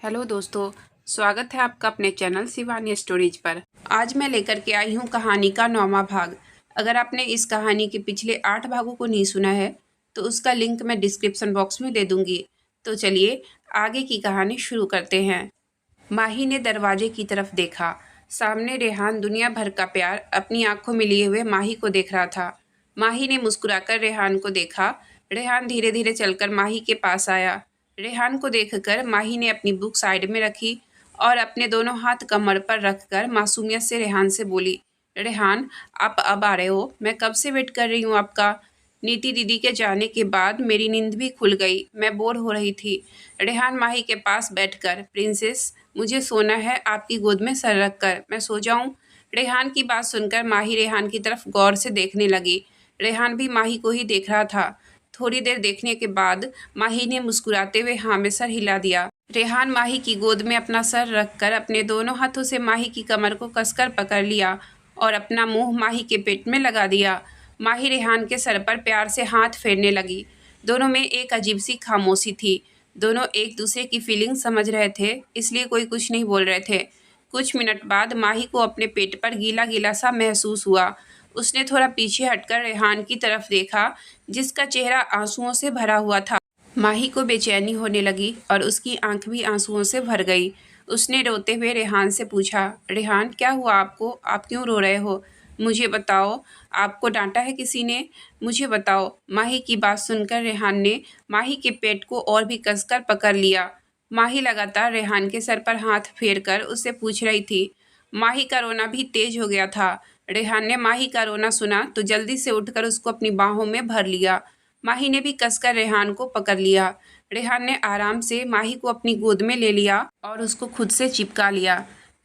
Hello दोस्तों, स्वागत है आपका अपने चैनल शिवानी स्टोरीज पर। आज मैं लेकर के आई हूँ कहानी का 9वां भाग। अगर आपने इस कहानी के पिछले 8 भागों को नहीं सुना है तो उसका लिंक मैं डिस्क्रिप्शन बॉक्स में दे दूँगी। तो चलिए आगे की कहानी शुरू करते हैं। माही ने दरवाजे की तरफ देखा। सामने रेहान दुनिया भर का प्यार अपनी आंखों में लिए हुए माही को देख रहा था। माही ने मुस्कुराकर रेहान को देखा। रेहान धीरे धीरे चलकर माही के पास आया। रेहान को देखकर माही ने अपनी बुक साइड में रखी और अपने दोनों हाथ कमर पर रखकर मासूमियत से रेहान से बोली, रेहान आप अब आ रहे हो? मैं कब से वेट कर रही हूँ आपका। नीति दीदी के जाने के बाद मेरी नींद भी खुल गई, मैं बोर हो रही थी। रेहान माही के पास बैठकर, प्रिंसेस मुझे सोना है, आपकी गोद में सर रख कर मैं सो जाऊं? रेहान की बात सुनकर माही रेहान की तरफ गौर से देखने लगी। रेहान भी माही को ही देख रहा था। थोड़ी देर देखने के बाद माही ने मुस्कुराते हुए हाँ में सर हिला दिया। रेहान माही की गोद में अपना सर रखकर अपने दोनों हाथों से माही की कमर को कसकर पकड़ लिया और अपना मुंह माही के पेट में लगा दिया। माही रेहान के सर पर प्यार से हाथ फेरने लगी। दोनों में एक अजीब सी खामोशी थी। दोनों एक दूसरे की फीलिंग समझ रहे थे, इसलिए कोई कुछ नहीं बोल रहे थे। कुछ मिनट बाद माही को अपने पेट पर गीला गीला सा महसूस हुआ। उसने थोड़ा पीछे हटकर रेहान की तरफ देखा, जिसका चेहरा आंसुओं से भरा हुआ था। माही को बेचैनी होने लगी और उसकी आंख भी आंसुओं से भर गई। उसने रोते हुए रेहान से पूछा, रेहान क्या हुआ आपको? आप क्यों रो रहे हो? मुझे बताओ, आपको डांटा है किसी ने? मुझे बताओ। माही की बात सुनकर रेहान ने माही के पेट को और भी कसकर पकड़ लिया। माही लगातार रेहान के सर पर हाथ फेरकर उससे पूछ रही थी। माही का रोना भी तेज हो गया था। रेहान ने माही का रोना सुना तो जल्दी से उठकर उसको अपनी बाहों में भर लिया। माही ने भी कसकर रेहान को पकड़ लिया। रेहान ने आराम से माही को अपनी गोद में ले लिया और उसको खुद से चिपका लिया।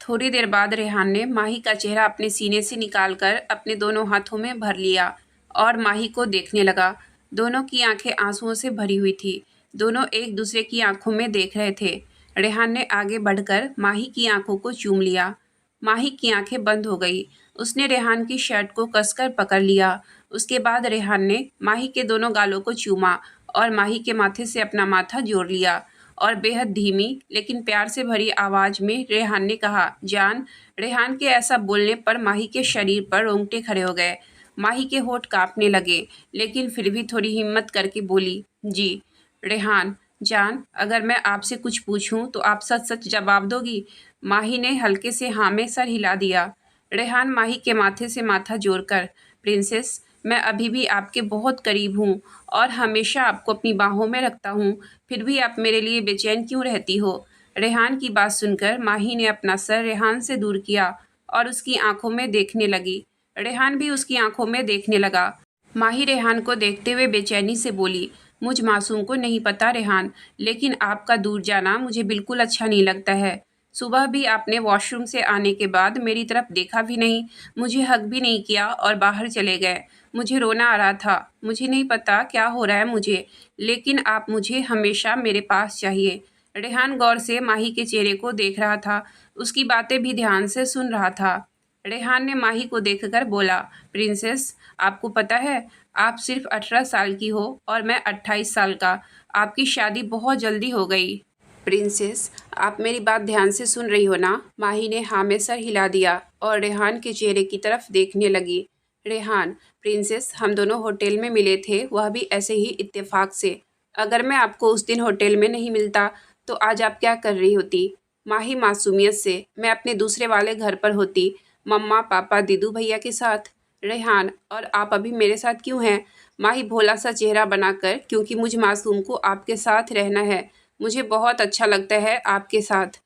थोड़ी देर बाद रेहान ने माही का चेहरा अपने सीने से निकालकर अपने दोनों हाथों में भर लिया और माही को देखने लगा। दोनों की आंखें आंसुओं से भरी हुई थी। दोनों एक दूसरे की आंखों में देख रहे थे। रेहान ने आगे बढ़कर माही की आंखों को चूम लिया। माही की आंखें बंद हो गई। उसने रेहान की शर्ट को कसकर पकड़ लिया। उसके बाद रेहान ने माही के दोनों गालों को चूमा और माही के माथे से अपना माथा जोड़ लिया और बेहद धीमी लेकिन प्यार से भरी आवाज़ में रेहान ने कहा, जान। रेहान के ऐसा बोलने पर माही के शरीर पर रोंगटे खड़े हो गए। माही के होंठ कांपने लगे, लेकिन फिर भी थोड़ी हिम्मत करके बोली, जी। रेहान, जान, अगर मैं आपसे कुछ पूछूं तो आप सच सच जवाब दोगी? माही ने हल्के से हाँ में सर हिला दिया। रेहान माही के माथे से माथा जोड़कर, प्रिंसेस मैं अभी भी आपके बहुत करीब हूँ और हमेशा आपको अपनी बाहों में रखता हूँ, फिर भी आप मेरे लिए बेचैन क्यों रहती हो? रेहान की बात सुनकर माही ने अपना सर रेहान से दूर किया और उसकी आंखों में देखने लगी। रेहान भी उसकी आंखों में देखने लगा। माही रेहान को देखते हुए बेचैनी से बोली, मुझ मासूम को नहीं पता रेहान, लेकिन आपका दूर जाना मुझे बिल्कुल अच्छा नहीं लगता है। सुबह भी आपने वॉशरूम से आने के बाद मेरी तरफ देखा भी नहीं, मुझे हग भी नहीं किया और बाहर चले गए। मुझे रोना आ रहा था। मुझे नहीं पता क्या हो रहा है मुझे, लेकिन आप मुझे हमेशा मेरे पास चाहिए। रेहान गौर से माही के चेहरे को देख रहा था, उसकी बातें भी ध्यान से सुन रहा था। रेहान ने माही को देखकर बोला, प्रिंसेस आपको पता है आप सिर्फ 18 साल की हो और मैं 28 साल का। आपकी शादी बहुत जल्दी हो गई। प्रिंसेस आप मेरी बात ध्यान से सुन रही हो ना? माही ने हाँ में सर हिला दिया और रेहान के चेहरे की तरफ देखने लगी। रेहान, प्रिंसेस हम दोनों होटल में मिले थे, वह भी ऐसे ही इत्तेफाक से। अगर मैं आपको उस दिन होटल में नहीं मिलता तो आज आप क्या कर रही होती? माही मासूमियत से, मैं अपने दूसरे वाले घर पर होती, मम्मा पापा दीदू भैया के साथ। रेहान, और आप अभी मेरे साथ क्यों हैं? माही भोला सा चेहरा बनाकर, क्योंकि मुझ मासूम को आपके साथ रहना है, मुझे बहुत अच्छा लगता है आपके साथ।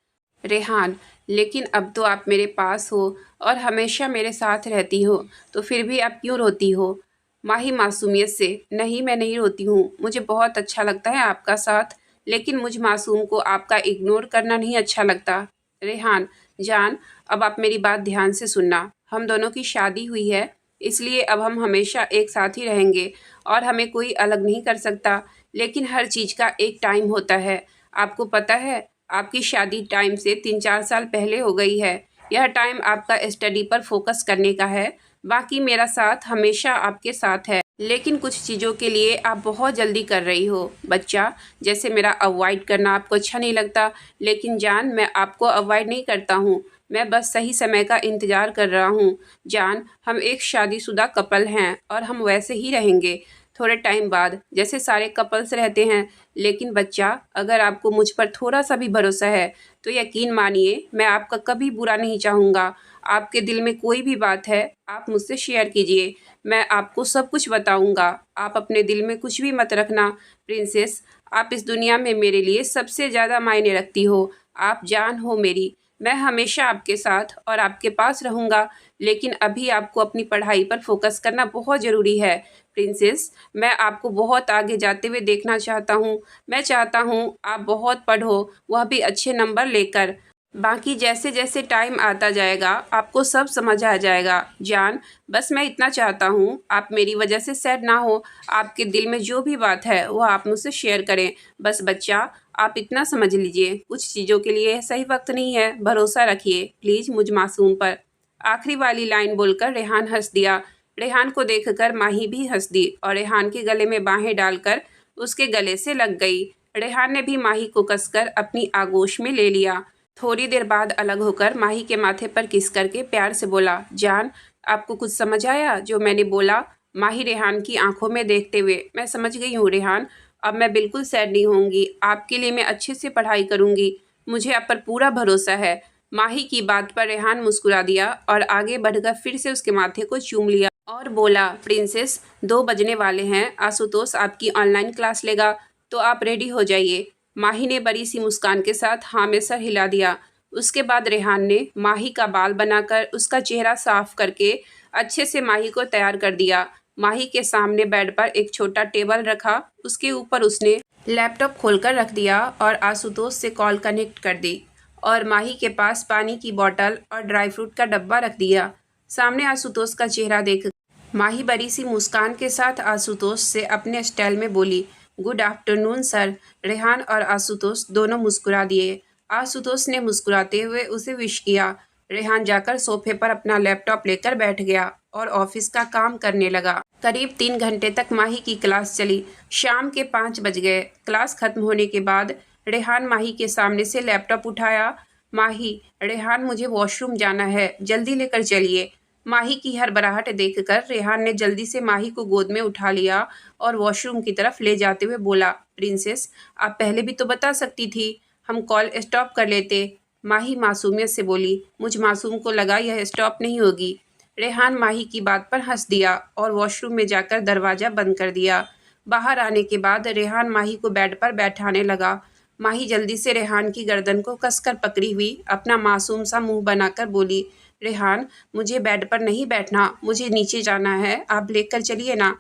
रेहान, लेकिन अब तो आप मेरे पास हो और हमेशा मेरे साथ रहती हो, तो फिर भी आप क्यों रोती हो? माही मासूमियत से, नहीं मैं नहीं रोती हूँ, मुझे बहुत अच्छा लगता है आपका साथ, लेकिन मुझ मासूम को आपका इग्नोर करना नहीं अच्छा लगता। रेहान, जान अब आप मेरी बात ध्यान से सुनना, हम दोनों की शादी हुई है, इसलिए अब हम हमेशा एक साथ ही रहेंगे और हमें कोई अलग नहीं कर सकता, लेकिन हर चीज़ का एक टाइम होता है। आपको पता है आपकी शादी टाइम से 3-4 साल पहले हो गई है। यह टाइम आपका स्टडी पर फोकस करने का है, बाकी मेरा साथ हमेशा आपके साथ है। लेकिन कुछ चीज़ों के लिए आप बहुत जल्दी कर रही हो बच्चा। जैसे मेरा अवॉइड करना आपको अच्छा नहीं लगता, लेकिन जान मैं आपको अवॉइड नहीं करता हूँ, मैं बस सही समय का इंतज़ार कर रहा हूँ। जान, हम एक शादीशुदा कपल हैं और हम वैसे ही रहेंगे थोड़े टाइम बाद, जैसे सारे कपल्स रहते हैं। लेकिन बच्चा, अगर आपको मुझ पर थोड़ा सा भी भरोसा है तो यकीन मानिए मैं आपका कभी बुरा नहीं चाहूँगा। आपके दिल में कोई भी बात है आप मुझसे शेयर कीजिए, मैं आपको सब कुछ बताऊंगा। आप अपने दिल में कुछ भी मत रखना प्रिंसेस। आप इस दुनिया में मेरे लिए सबसे ज़्यादा मायने रखती हो, आप जान हो मेरी। मैं हमेशा आपके साथ और आपके पास रहूँगा, लेकिन अभी आपको अपनी पढ़ाई पर फोकस करना बहुत ज़रूरी है प्रिंसेस। मैं आपको बहुत आगे जाते हुए देखना चाहता हूँ। मैं चाहता हूँ आप बहुत पढ़ो, वह भी अच्छे नंबर लेकर। बाकी जैसे जैसे टाइम आता जाएगा आपको सब समझ आ जाएगा जान। बस मैं इतना चाहता हूँ आप मेरी वजह से सैड ना हो, आपके दिल में जो भी बात है वो आप मुझसे शेयर करें। बस बच्चा, आप इतना समझ लीजिए कुछ चीज़ों के लिए सही वक्त नहीं है, भरोसा रखिए प्लीज़ मुझ मासूम पर। आखिरी वाली लाइन बोलकर रेहान हंस दिया। रेहान को देखकर माही भी हंस दी और रेहान के गले में बाहें डालकर उसके गले से लग गई। रेहान ने भी माही को कसकर अपनी आगोश में ले लिया। थोड़ी देर बाद अलग होकर माही के माथे पर किस करके प्यार से बोला, जान आपको कुछ समझ आया जो मैंने बोला? माही रेहान की आंखों में देखते हुए, मैं समझ गई हूँ रेहान, अब मैं बिल्कुल सैड नहीं होंगी, आपके लिए मैं अच्छे से पढ़ाई करूँगी, मुझे आप पर पूरा भरोसा है। माही की बात पर रेहान मुस्कुरा दिया और आगे बढ़कर फिर से उसके माथे को चूम लिया और बोला, प्रिंसेस 2 बजने वाले हैं, आशुतोष आपकी ऑनलाइन क्लास लेगा तो आप रेडी हो जाइए। माही ने बड़ी सी मुस्कान के साथ हाँ में सर हिला दिया। उसके बाद रेहान ने माही का बाल बनाकर उसका चेहरा साफ करके अच्छे से माही को तैयार कर दिया। माही के सामने बेड पर एक छोटा टेबल रखा, उसके ऊपर उसने लैपटॉप खोलकर रख दिया और आशुतोष से कॉल कनेक्ट कर दी और माही के पास पानी की बोतल और ड्राई फ्रूट का डब्बा रख दिया। सामने आशुतोष का चेहरा देख माही बड़ी सी मुस्कान के साथ आशुतोष से अपने स्टाइल में बोली, गुड आफ्टरनून सर। रेहान और आशुतोष दोनों मुस्कुरा दिए। आशुतोष ने मुस्कुराते हुए उसे विश किया। रेहान जाकर सोफे पर अपना लैपटॉप लेकर बैठ गया और ऑफिस का काम करने लगा। करीब 3 घंटे तक माही की क्लास चली। शाम के 5 बज गए। क्लास खत्म होने के बाद रेहान माही के सामने से लैपटॉप उठाया। माही, रेहान मुझे वॉशरूम जाना है, जल्दी लेकर चलिए। माही की हड़बड़ाहट देखकर रेहान ने जल्दी से माही को गोद में उठा लिया और वॉशरूम की तरफ ले जाते हुए बोला, प्रिंसेस आप पहले भी तो बता सकती थी, हम कॉल स्टॉप कर लेते। माही मासूमियत से बोली, मुझ मासूम को लगा यह स्टॉप नहीं होगी। रेहान माही की बात पर हंस दिया और वॉशरूम में जाकर दरवाज़ा बंद कर दिया। बाहर आने के बाद रेहान माही को बेड पर बैठाने लगा। माही जल्दी से रेहान की गर्दन को कसकर पकड़ी हुई अपना मासूम सा मुंह बनाकर बोली, रेहान मुझे बेड पर नहीं बैठना, मुझे नीचे जाना है, आप लेकर चलिए ना।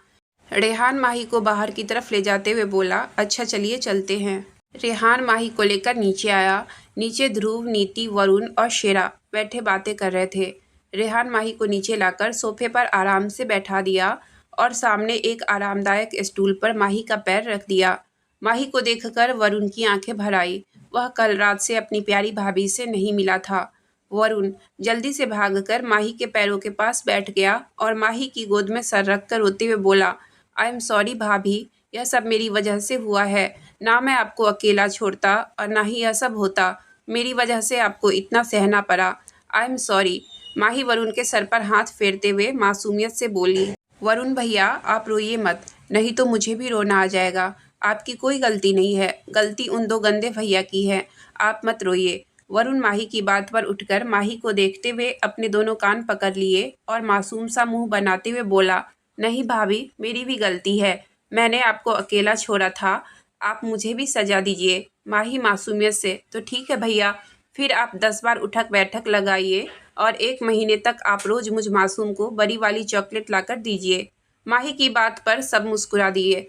रेहान माही को बाहर की तरफ ले जाते हुए बोला, अच्छा चलिए चलते हैं। रेहान माही को लेकर नीचे आया। नीचे ध्रुव, नीति, वरुण और शेरा बैठे बातें कर रहे थे। रेहान माही को नीचे लाकर सोफे पर आराम से बैठा दिया और सामने एक आरामदायक स्टूल पर माही का पैर रख दिया। माही को देखकर वरुण की आंखें भर आई। वह कल रात से अपनी प्यारी भाभी से नहीं मिला था। वरुण जल्दी से भागकर माही के पैरों के पास बैठ गया और माही की गोद में सर रखकर रोते हुए बोला, आई एम सॉरी भाभी, यह सब मेरी वजह से हुआ है। ना मैं आपको अकेला छोड़ता और ना ही यह सब होता। मेरी वजह से आपको इतना सहना पड़ा। I am sorry. Mahi Varun के सर पर हाथ फेरते हुए मासूमियत से बोली, वरुण भैया आप रोइए मत, नहीं तो मुझे भी रोना आ जाएगा। आपकी कोई गलती नहीं है, गलती उन 2 गंदे भैया की है, आप मत रोइए। वरुण माही की बात पर उठकर माही को देखते हुए अपने दोनों कान पकड़ लिए और मासूम सा मुंह बनाते हुए बोला, नहीं भाभी मेरी भी गलती है, मैंने आपको अकेला छोड़ा था, आप मुझे भी सजा दीजिए। माही मासूमियत से, तो ठीक है भैया, फिर आप 10 बार उठक बैठक लगाइए और 1 महीने तक आप रोज मुझ मासूम को बड़ी वाली चॉकलेट लाकर दीजिए। माही की बात पर सब मुस्कुरा दिए।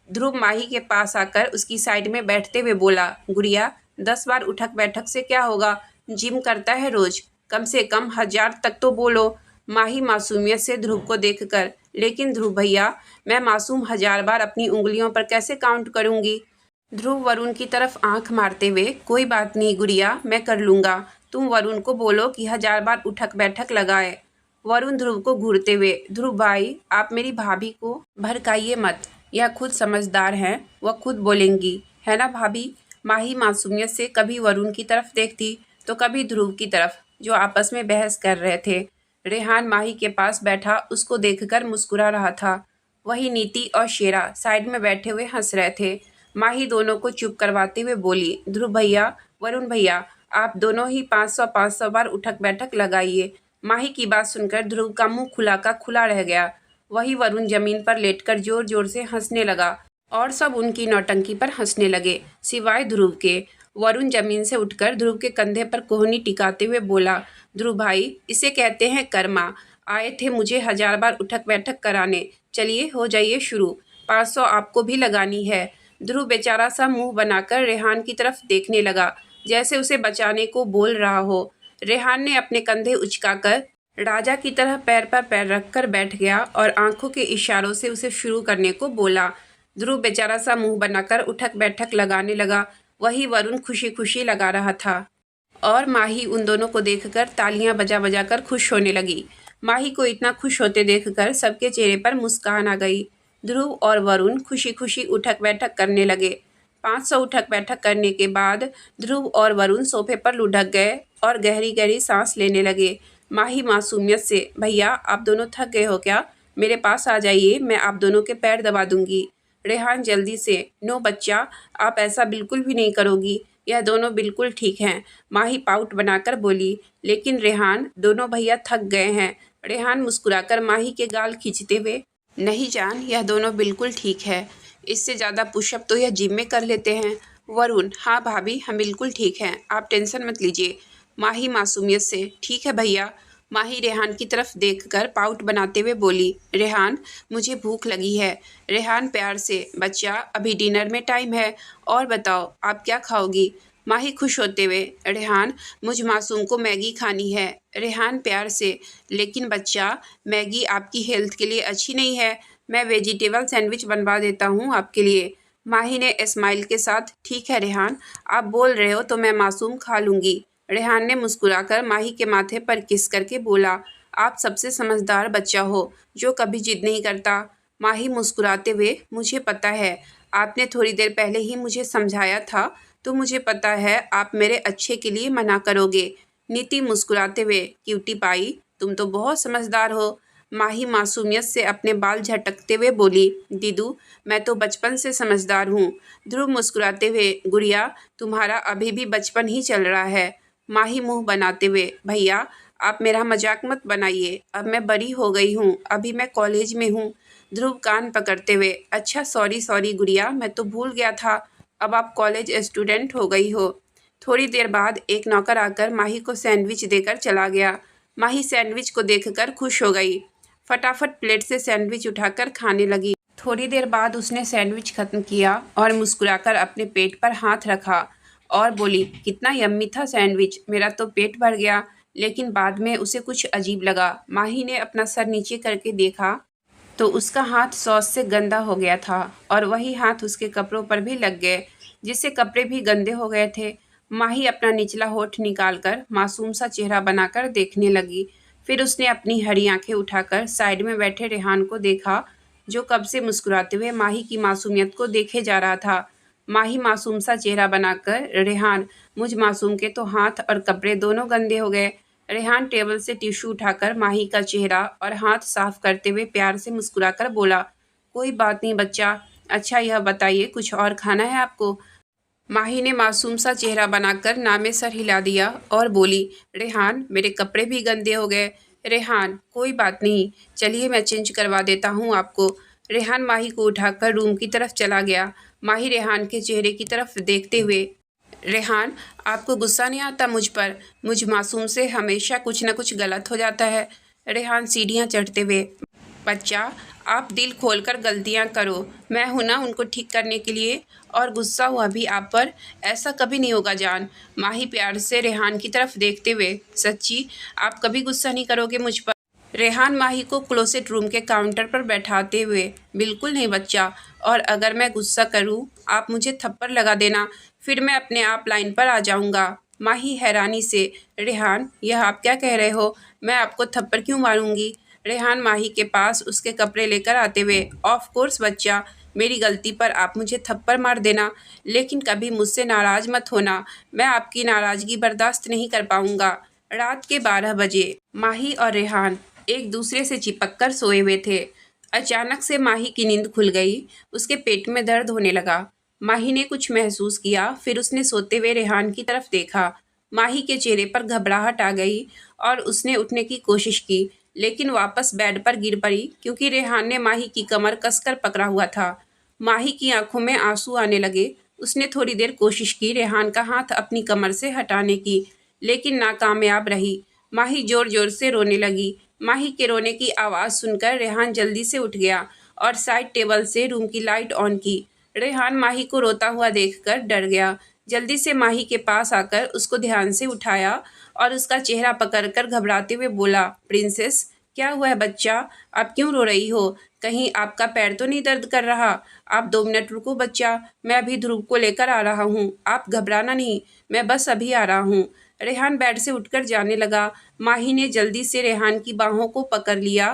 ध्रुव माही के पास आकर उसकी साइड में बैठते हुए बोला, गुड़िया 10 बार उठक बैठक से क्या होगा, जिम करता है रोज, कम से कम 1000 तक तो बोलो। माही मासूमियत से ध्रुव को देखकर, लेकिन ध्रुव भैया मैं मासूम 1000 बार अपनी उंगलियों पर कैसे काउंट करूंगी। ध्रुव वरुण की तरफ आंख मारते हुए, कोई बात नहीं गुड़िया, मैं कर लूँगा, तुम वरुण को बोलो कि 1000 बार उठक बैठक लगाए। वरुण ध्रुव को घूरते हुए, ध्रुव भाई आप मेरी भाभी को भड़काइए मत, यह खुद समझदार हैं, वह खुद बोलेंगी, है ना भाभी। माही मासूमियत से कभी वरुण की तरफ देखती तो कभी ध्रुव की तरफ, जो आपस में बहस कर रहे थे। रेहान माही के पास बैठा उसको देखकर मुस्कुरा रहा था। वही नीति और शेरा साइड में बैठे हुए हंस रहे थे। माही दोनों को चुप करवाते हुए बोली, ध्रुव भैया, वरुण भैया, आप दोनों ही 500 बार उठक बैठक लगाइए। माही की बात सुनकर ध्रुव का मुंह खुला का खुला रह गया। वही वरुण जमीन पर लेटकर जोर जोर से हंसने लगा और सब उनकी नौटंकी पर हंसने लगे, सिवाय ध्रुव के। वरुण जमीन से उठकर ध्रुव के कंधे पर कोहनी टिकाते हुए बोला, ध्रुव भाई, इसे कहते हैं कर्मा। आए थे मुझे 1000 बार उठक बैठक कराने, चलिए हो जाइए शुरू, 500 आपको भी लगानी है। ध्रुव बेचारा सा मुंह बनाकर रेहान की तरफ देखने लगा, जैसे उसे बचाने को बोल रहा हो। रेहान ने अपने कंधे उचकाकर राजा की तरह पैर पर पैर रखकर बैठ गया और आंखों के इशारों से उसे शुरू करने को बोला। ध्रुव बेचारा सा मुंह बनाकर उठक बैठक लगाने लगा। वही वरुण खुशी खुशी लगा रहा था और माही उन दोनों को देखकर तालियां बजा बजा कर खुश होने लगी। माही को इतना खुश होते देखकर सबके चेहरे पर मुस्कान आ गई। ध्रुव और वरुण खुशी खुशी उठक बैठक करने लगे। 500 उठक बैठक करने के बाद ध्रुव और वरुण सोफे पर लुढ़क गए और गहरी गहरी सांस लेने लगे। माही मासूमियत से, भैया आप दोनों थक गए हो क्या, मेरे पास आ जाइए, मैं आप दोनों के पैर दबा दूंगी। रेहान जल्दी से, नो बच्चा, आप ऐसा बिल्कुल भी नहीं करोगी, यह दोनों बिल्कुल ठीक हैं। माही पाउट बनाकर बोली, लेकिन रेहान, दोनों भैया थक गए हैं। रेहान मुस्कुराकर माही के गाल खींचते हुए, नहीं जान, यह दोनों बिल्कुल ठीक है, इससे ज़्यादा पुशअप तो यह जिम में कर लेते हैं। वरुण, हाँ भाभी, हम बिल्कुल ठीक हैं, आप टेंशन मत लीजिए। माही मासूमियत से, ठीक है भैया। माही रेहान की तरफ देखकर पाउट बनाते हुए बोली, रेहान मुझे भूख लगी है। रेहान प्यार से, बच्चा अभी डिनर में टाइम है, और बताओ आप क्या खाओगी। माही खुश होते हुए, रेहान मुझ मासूम को मैगी खानी है। रेहान प्यार से, लेकिन बच्चा मैगी आपकी हेल्थ के लिए अच्छी नहीं है, मैं वेजिटेबल सैंडविच बनवा देता हूँ आपके लिए। माही ने स्माइल के साथ, ठीक है रेहान, आप बोल रहे हो तो मैं मासूम खा लूँगी। रेहान ने मुस्कुराकर माही के माथे पर किस करके बोला, आप सबसे समझदार बच्चा हो जो कभी जिद नहीं करता। माही मुस्कुराते हुए, मुझे पता है, आपने थोड़ी देर पहले ही मुझे समझाया था, तो मुझे पता है आप मेरे अच्छे के लिए मना करोगे। नीति मुस्कुराते हुए, क्यूटी पाई, तुम तो बहुत समझदार हो। माही मासूमियत से अपने बाल झटकते हुए बोली, दीदू मैं तो बचपन से समझदार हूँ। ध्रुव मुस्कुराते हुए, गुड़िया तुम्हारा अभी भी बचपन ही चल रहा है। माही मुंह बनाते हुए, भैया आप मेरा मजाक मत बनाइए, अब मैं बड़ी हो गई हूँ, अभी मैं कॉलेज में हूँ। ध्रुव कान पकड़ते हुए, अच्छा सॉरी सॉरी गुड़िया, मैं तो भूल गया था, अब आप कॉलेज स्टूडेंट हो गई हो। थोड़ी देर बाद एक नौकर आकर माही को सैंडविच देकर चला गया। माही सैंडविच को देखकर खुश हो गई, फटाफट प्लेट से सैंडविच उठाकर खाने लगी। थोड़ी देर बाद उसने सैंडविच खत्म किया और मुस्कुराकर अपने पेट पर हाथ रखा और बोली, कितना यम्मी था सैंडविच, मेरा तो पेट भर गया। लेकिन बाद में उसे कुछ अजीब लगा। माही ने अपना सर नीचे करके देखा तो उसका हाथ सॉस से गंदा हो गया था और वही हाथ उसके कपड़ों पर भी लग गए, जिससे कपड़े भी गंदे हो गए थे। माही अपना निचला होठ निकालकर मासूम सा चेहरा बनाकर देखने लगी। फिर उसने अपनी हरी आंखें उठाकर साइड में बैठे रेहान को देखा, जो कब से मुस्कुराते हुए माही की मासूमियत को देखे जा रहा था। माही मासूम सा चेहरा बनाकर, रेहान मुझ मासूम के तो हाथ और कपड़े दोनों गंदे हो गए। रेहान टेबल से टिश्यू उठाकर माही का चेहरा और हाथ साफ करते हुए प्यार से मुस्कुराकर बोला, कोई बात नहीं बच्चा, अच्छा यह बताइए कुछ और खाना है आपको। माही ने मासूम सा चेहरा बनाकर नामे सर हिला दिया और बोली, रेहान मेरे कपड़े भी गंदे हो गए। रेहान कोई बात नहीं, चलिए मैं चेंज करवा देता हूँ आपको। रेहान माही को उठाकर रूम की तरफ चला गया। माही रेहान के चेहरे की तरफ देखते हुए, रेहान आपको गुस्सा नहीं आता मुझ पर, मुझ मासूम से हमेशा कुछ न कुछ गलत हो जाता है। रेहान सीढ़ियाँ चढ़ते हुए, बच्चा आप दिल खोलकर गलतियाँ करो, मैं हूं ना उनको ठीक करने के लिए, और गुस्सा हुआ भी आप पर, ऐसा कभी नहीं होगा जान। माही प्यार से रेहान की तरफ देखते हुए, सच्ची आप कभी गुस्सा नहीं करोगे मुझ पर। रेहान माही को क्लोसेट रूम के काउंटर पर बैठाते हुए, बिल्कुल नहीं बच्चा, और अगर मैं गुस्सा करूं आप मुझे थप्पड़ लगा देना, फिर मैं अपने आप लाइन पर आ जाऊंगा। माही हैरानी से, रेहान यह आप क्या कह रहे हो? मैं आपको थप्पड़ क्यों मारूंगी? रेहान माही के पास उसके कपड़े लेकर आते हुए, ऑफ कोर्स बच्चा, मेरी गलती पर आप मुझे थप्पड़ मार देना, लेकिन कभी मुझसे नाराज मत होना, मैं आपकी नाराजगी बर्दाश्त नहीं कर पाऊंगा। रात के 12 बजे माही और रेहान एक दूसरे से चिपक कर सोए हुए थे। अचानक से माही की नींद खुल गई। उसके पेट में दर्द होने लगा। माही ने कुछ महसूस किया, फिर उसने सोते हुए रेहान की तरफ देखा। माही के चेहरे पर घबराहट आ गई और उसने उठने की कोशिश की, लेकिन वापस बेड पर गिर पड़ी क्योंकि रेहान ने माही की कमर कसकर पकड़ा हुआ था। माही की आंखों में आंसू आने लगे। उसने थोड़ी देर कोशिश की रेहान का हाथ अपनी कमर से हटाने की, लेकिन नाकामयाब रही। माही जोर जोर से रोने लगी। माही के रोने की आवाज़ सुनकर रेहान जल्दी से उठ गया और साइड टेबल से रूम की लाइट ऑन की। रेहान माही को रोता हुआ देखकर डर गया। जल्दी से माही के पास आकर उसको ध्यान से उठाया और उसका चेहरा पकड़कर घबराते हुए बोला, प्रिंसेस, क्या हुआ है बच्चा? आप क्यों रो रही हो? कहीं आपका पैर तो नहीं दर्द कर रहा? आप 2 मिनट रुको बच्चा, मैं अभी ध्रुव को लेकर आ रहा हूँ। आप घबराना नहीं, मैं बस अभी आ रहा हूँ। रेहान बेड से उठकर जाने लगा। माही ने जल्दी से रेहान की बाहों को पकड़ लिया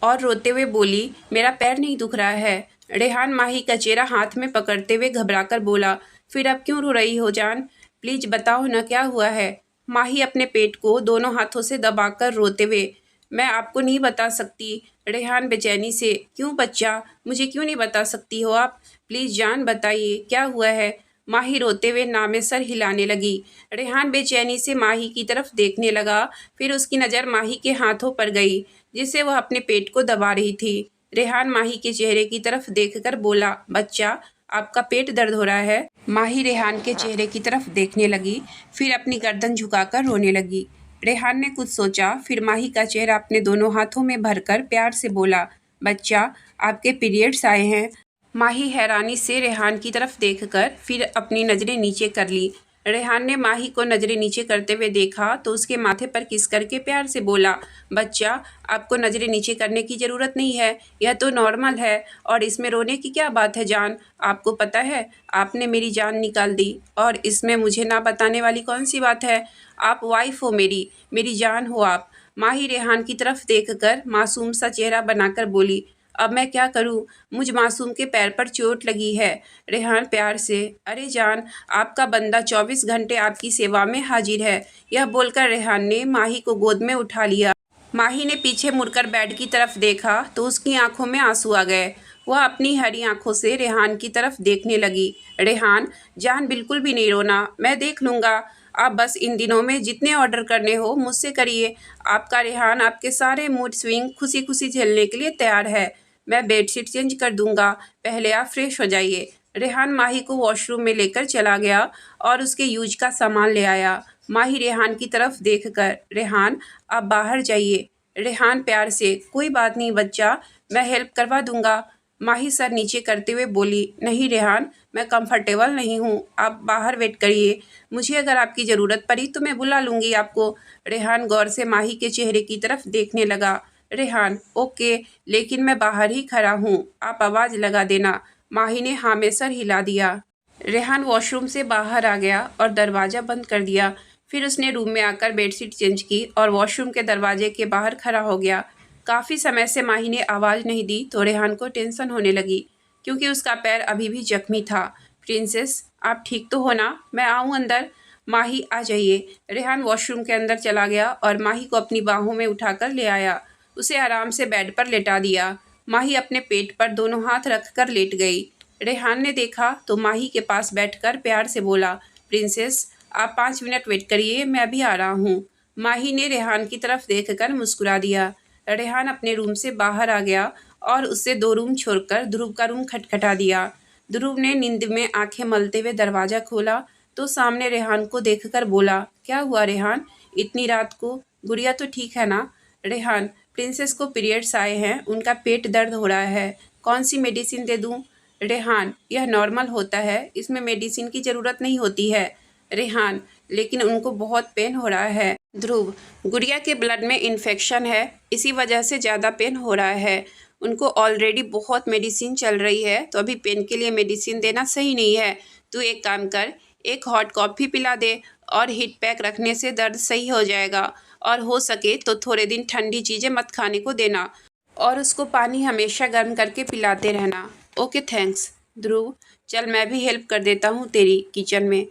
और रोते हुए बोली, मेरा पैर नहीं दुख रहा है। रेहान माही का चेहरा हाथ में पकड़ते हुए घबराकर बोला, फिर अब क्यों रो रही हो जान? प्लीज बताओ ना क्या हुआ है? माही अपने पेट को दोनों हाथों से दबाकर रोते हुए, मैं आपको नहीं बता सकती। रेहान बेचैनी से, क्यों बच्चा, मुझे क्यों नहीं बता सकती हो आप? प्लीज जान बताइए क्या हुआ है? माही रोते हुए नामे सर हिलाने लगी। रेहान बेचैनी से माही की तरफ देखने लगा। फिर उसकी नज़र माही के हाथों पर गई जिसे वह अपने पेट को दबा रही थी। रेहान माही के चेहरे की तरफ देखकर बोला, बच्चा, आपका पेट दर्द हो रहा है? माही रेहान के चेहरे की तरफ देखने लगी, फिर अपनी गर्दन झुकाकर रोने लगी। रेहान ने कुछ सोचा, फिर माही का चेहरा अपने दोनों हाथों में भरकर प्यार से बोला, बच्चा, आपके पीरियड्स आए हैं? माही हैरानी से रेहान की तरफ देखकर फिर अपनी नज़रें नीचे कर ली। रेहान ने माही को नज़रें नीचे करते हुए देखा तो उसके माथे पर किस करके प्यार से बोला, बच्चा, आपको नज़रें नीचे करने की ज़रूरत नहीं है, यह तो नॉर्मल है और इसमें रोने की क्या बात है जान? आपको पता है आपने मेरी जान निकाल दी और इसमें मुझे ना बताने वाली कौन सी बात है? आप वाइफ हो मेरी जान हो आप। माही रेहान की तरफ देखकर मासूम सा चेहरा बनाकर बोली, अब मैं क्या करूं? मुझ मासूम के पैर पर चोट लगी है। रेहान प्यार से, अरे जान, आपका बंदा 24 घंटे आपकी सेवा में हाजिर है। यह बोलकर रेहान ने माही को गोद में उठा लिया। माही ने पीछे मुड़कर बेड की तरफ देखा तो उसकी आंखों में आंसू आ गए। वह अपनी हरी आंखों से रेहान की तरफ देखने लगी। रेहान, जान बिल्कुल भी नहीं रोना, मैं देख लूँगा। आप बस इन दिनों में जितने ऑर्डर करने हो मुझसे करिए। आपका रेहान आपके सारे मूड स्विंग खुशी खुशी झेलने के लिए तैयार है। मैं बेडशीट चेंज कर दूंगा, पहले आप फ्रेश हो जाइए। रेहान माही को वॉशरूम में लेकर चला गया और उसके यूज का सामान ले आया। माही रेहान की तरफ देखकर, रेहान, आप बाहर जाइए। रेहान प्यार से, कोई बात नहीं बच्चा, मैं हेल्प करवा दूंगा। माही सर नीचे करते हुए बोली, नहीं रेहान, मैं कंफर्टेबल नहीं हूँ, आप बाहर वेट करिए। मुझे अगर आपकी ज़रूरत पड़ी तो मैं बुला लूँगी आपको। रेहान गौर से माही के चेहरे की तरफ देखने लगा। रेहान, ओके, लेकिन मैं बाहर ही खड़ा हूँ, आप आवाज़ लगा देना। माही ने हाँ में सर हिला दिया। रेहान वॉशरूम से बाहर आ गया और दरवाज़ा बंद कर दिया। फिर उसने रूम में आकर बेडशीट चेंज की और वॉशरूम के दरवाजे के बाहर खड़ा हो गया। काफ़ी समय से माही ने आवाज़ नहीं दी तो रेहान को टेंशन होने लगी क्योंकि उसका पैर अभी भी जख्मी था। प्रिंसेस, आप ठीक तो हो ना? मैं आऊँ अंदर? माही, आ जाइए। रेहान वॉशरूम के अंदर चला गया और माही को अपनी बाहों में उठाकर ले आया। उसे आराम से बेड पर लेटा दिया। माही अपने पेट पर दोनों हाथ रखकर लेट गई। रेहान ने देखा तो माही के पास बैठकर प्यार से बोला, प्रिंसेस, आप 5 मिनट वेट करिए, मैं अभी आ रहा हूँ। माही ने रेहान की तरफ देखकर मुस्कुरा दिया। रेहान अपने रूम से बाहर आ गया और उससे 2 रूम छोड़कर ध्रुव का रूम खटखटा दिया। ध्रुव ने नींद में आंखें मलते हुए दरवाज़ा खोला तो सामने रेहान को देखकर बोला, क्या हुआ रेहान, इतनी रात को? गुड़िया तो ठीक है ना? रेहान, प्रिंसेस को पीरियड्स आए हैं, उनका पेट दर्द हो रहा है, कौन सी मेडिसिन दे दूँ? रेहान, यह नॉर्मल होता है, इसमें मेडिसिन की ज़रूरत नहीं होती है। रेहान, लेकिन उनको बहुत पेन हो रहा है। ध्रुव, गुड़िया के ब्लड में इन्फेक्शन है, इसी वजह से ज़्यादा पेन हो रहा है। उनको ऑलरेडी बहुत मेडिसिन चल रही है तो अभी पेन के लिए मेडिसिन देना सही नहीं है। तू एक काम कर, एक हॉट कॉफ़ी पिला दे और हीट पैक रखने से दर्द सही हो जाएगा। और हो सके तो थोड़े दिन ठंडी चीज़ें मत खाने को देना और उसको पानी हमेशा गर्म करके पिलाते रहना। Okay thanks. ध्रुव, चल मैं भी हेल्प कर देता हूँ तेरी किचन में।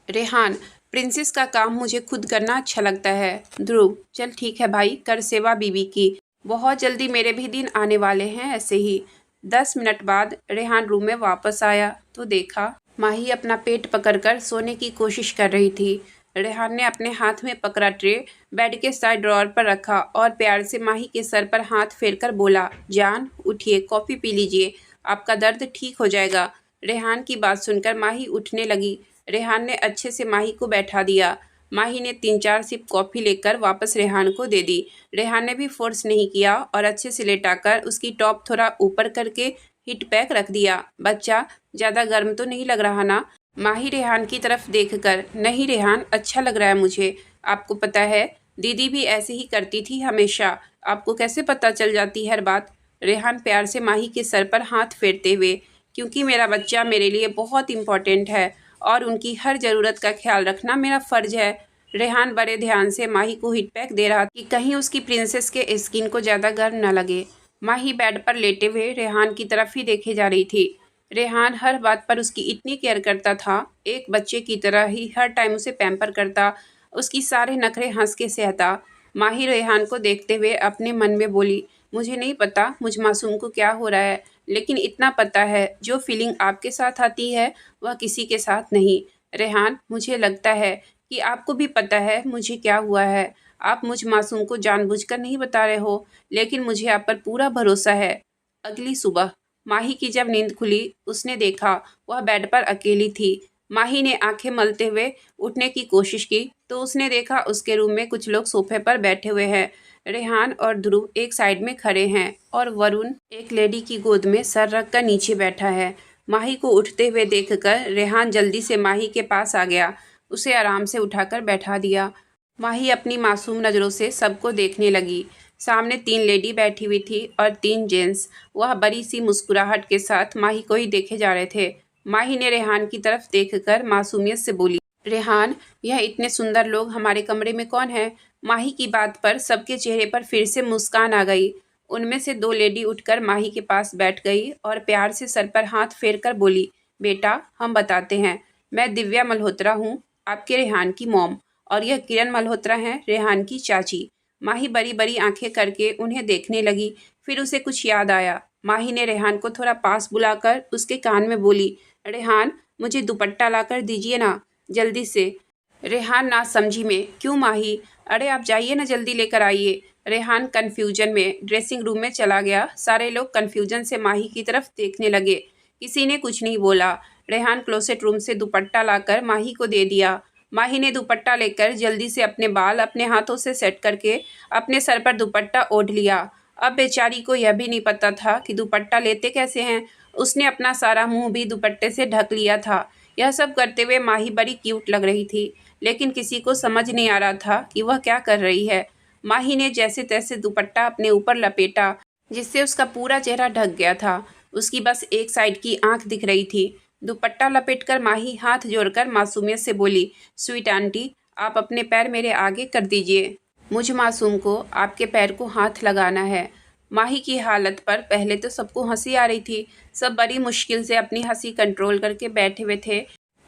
रेहान, प्रिंसेस का काम मुझे खुद करना अच्छा लगता है। ध्रुव, चल ठीक है भाई, कर सेवा बीवी की। बहुत जल्दी मेरे भी दिन आने वाले हैं ऐसे ही। 10 मिनट बाद रेहान रूम में वापस आया तो देखा माही अपना पेट पकड़कर सोने की कोशिश कर रही थी। रेहान ने अपने हाथ में पकड़ा ट्रे बेड के साइड ड्रॉअर पर रखा और प्यार से माही के सर पर हाथ फेरकर बोला, जान उठिए, कॉफ़ी पी लीजिए, आपका दर्द ठीक हो जाएगा। रेहान की बात सुनकर माही उठने लगी। रेहान ने अच्छे से माही को बैठा दिया। माही ने 3-4 सिप कॉफ़ी लेकर वापस रेहान को दे दी। रेहान ने भी फोर्स नहीं किया और अच्छे से लेटाकर उसकी टॉप थोड़ा ऊपर करके हीट पैक रख दिया। बच्चा, ज़्यादा गर्म तो नहीं लग रहा ना? माही रेहान की तरफ देखकर, नहीं रेहान, अच्छा लग रहा है मुझे। आपको पता है दीदी भी ऐसे ही करती थी हमेशा, आपको कैसे पता चल जाती हर बात? रेहान प्यार से माही के सर पर हाथ फेरते हुए, क्योंकि मेरा बच्चा मेरे लिए बहुत इम्पोर्टेंट है और उनकी हर ज़रूरत का ख्याल रखना मेरा फ़र्ज है। रेहान बड़े ध्यान से माही को हीट पैक दे रहा कि कहीं उसकी प्रिंसेस के स्किन को ज़्यादा गर्म न लगे। माही बेड पर लेटे हुए रेहान की तरफ ही देखे जा रही थी। रेहान हर बात पर उसकी इतनी केयर करता था, एक बच्चे की तरह ही हर टाइम उसे पैम्पर करता, उसकी सारे नखरे हंस के सहता। माही रेहान को देखते हुए अपने मन में बोली, मुझे नहीं पता मुझ मासूम को क्या हो रहा है, लेकिन इतना पता है जो फीलिंग आपके साथ आती है वह किसी के साथ नहीं। रेहान, मुझे लगता है कि आपको भी पता है मुझे क्या हुआ है। आप मुझ मासूम को जानबूझकर नहीं बता रहे हो, लेकिन मुझे आप पर पूरा भरोसा है। अगली सुबह माही की जब नींद खुली, उसने देखा वह बेड पर अकेली थी। माही ने आंखें मलते हुए उठने की कोशिश की तो उसने देखा उसके रूम में कुछ लोग सोफे पर बैठे हुए हैं। रेहान और ध्रुव एक साइड में खड़े हैं और वरुण एक लेडी की गोद में सर रखकर नीचे बैठा है। माही को उठते हुए देखकर रेहान जल्दी से माही के पास आ गया, उसे आराम से उठाकर बैठा दिया। माही अपनी मासूम नज़रों से सबको देखने लगी। सामने 3 लेडी बैठी हुई थी और 3 जेंट्स। वह बड़ी सी मुस्कुराहट के साथ माही को ही देखे जा रहे थे। माही ने रेहान की तरफ देखकर मासूमियत से बोली, रेहान, यह इतने सुंदर लोग हमारे कमरे में कौन है? माही की बात पर सबके चेहरे पर फिर से मुस्कान आ गई। उनमें से 2 लेडी उठकर माही के पास बैठ गई और प्यार से सर पर हाथ फेरकर बोली, बेटा, हम बताते हैं, मैं दिव्या मल्होत्रा हूँ, आपके रेहान की मॉम, और यह किरण मल्होत्रा हैं, रेहान की चाची। माही बड़ी बड़ी आंखें करके उन्हें देखने लगी। फिर उसे कुछ याद आया। माही ने रेहान को थोड़ा पास बुलाकर उसके कान में बोली, रेहान, मुझे दुपट्टा लाकर दीजिए ना, जल्दी से। रेहान ना समझी में, क्यों माही? अरे आप जाइए ना, जल्दी लेकर आइए। रेहान कन्फ्यूजन में ड्रेसिंग रूम में चला गया। सारे लोग कन्फ्यूजन से माही की तरफ देखने लगे। किसी ने कुछ नहीं बोला। रेहान क्लोसेट रूम से दुपट्टा लाकर माही को दे दिया। माही ने दुपट्टा लेकर जल्दी से अपने बाल अपने हाथों से सेट करके अपने सर पर दुपट्टा ओढ़ लिया। अब बेचारी को यह भी नहीं पता था कि दुपट्टा लेते कैसे हैं। उसने अपना सारा मुंह भी दुपट्टे से ढक लिया था। यह सब करते हुए माही बड़ी क्यूट लग रही थी, लेकिन किसी को समझ नहीं आ रहा था कि वह क्या कर रही है। माही ने जैसे तैसे दुपट्टा अपने ऊपर लपेटा, जिससे उसका पूरा चेहरा ढक गया था। उसकी बस एक साइड की आंख दिख रही थी। दुपट्टा लपेटकर माही हाथ जोड़कर मासूमियत से बोली, स्वीट आंटी, आप अपने पैर मेरे आगे कर दीजिए, मुझ मासूम को आपके पैर को हाथ लगाना है। माही की हालत पर पहले तो सबको हंसी आ रही थी। सब बड़ी मुश्किल से अपनी हंसी कंट्रोल करके बैठे हुए थे।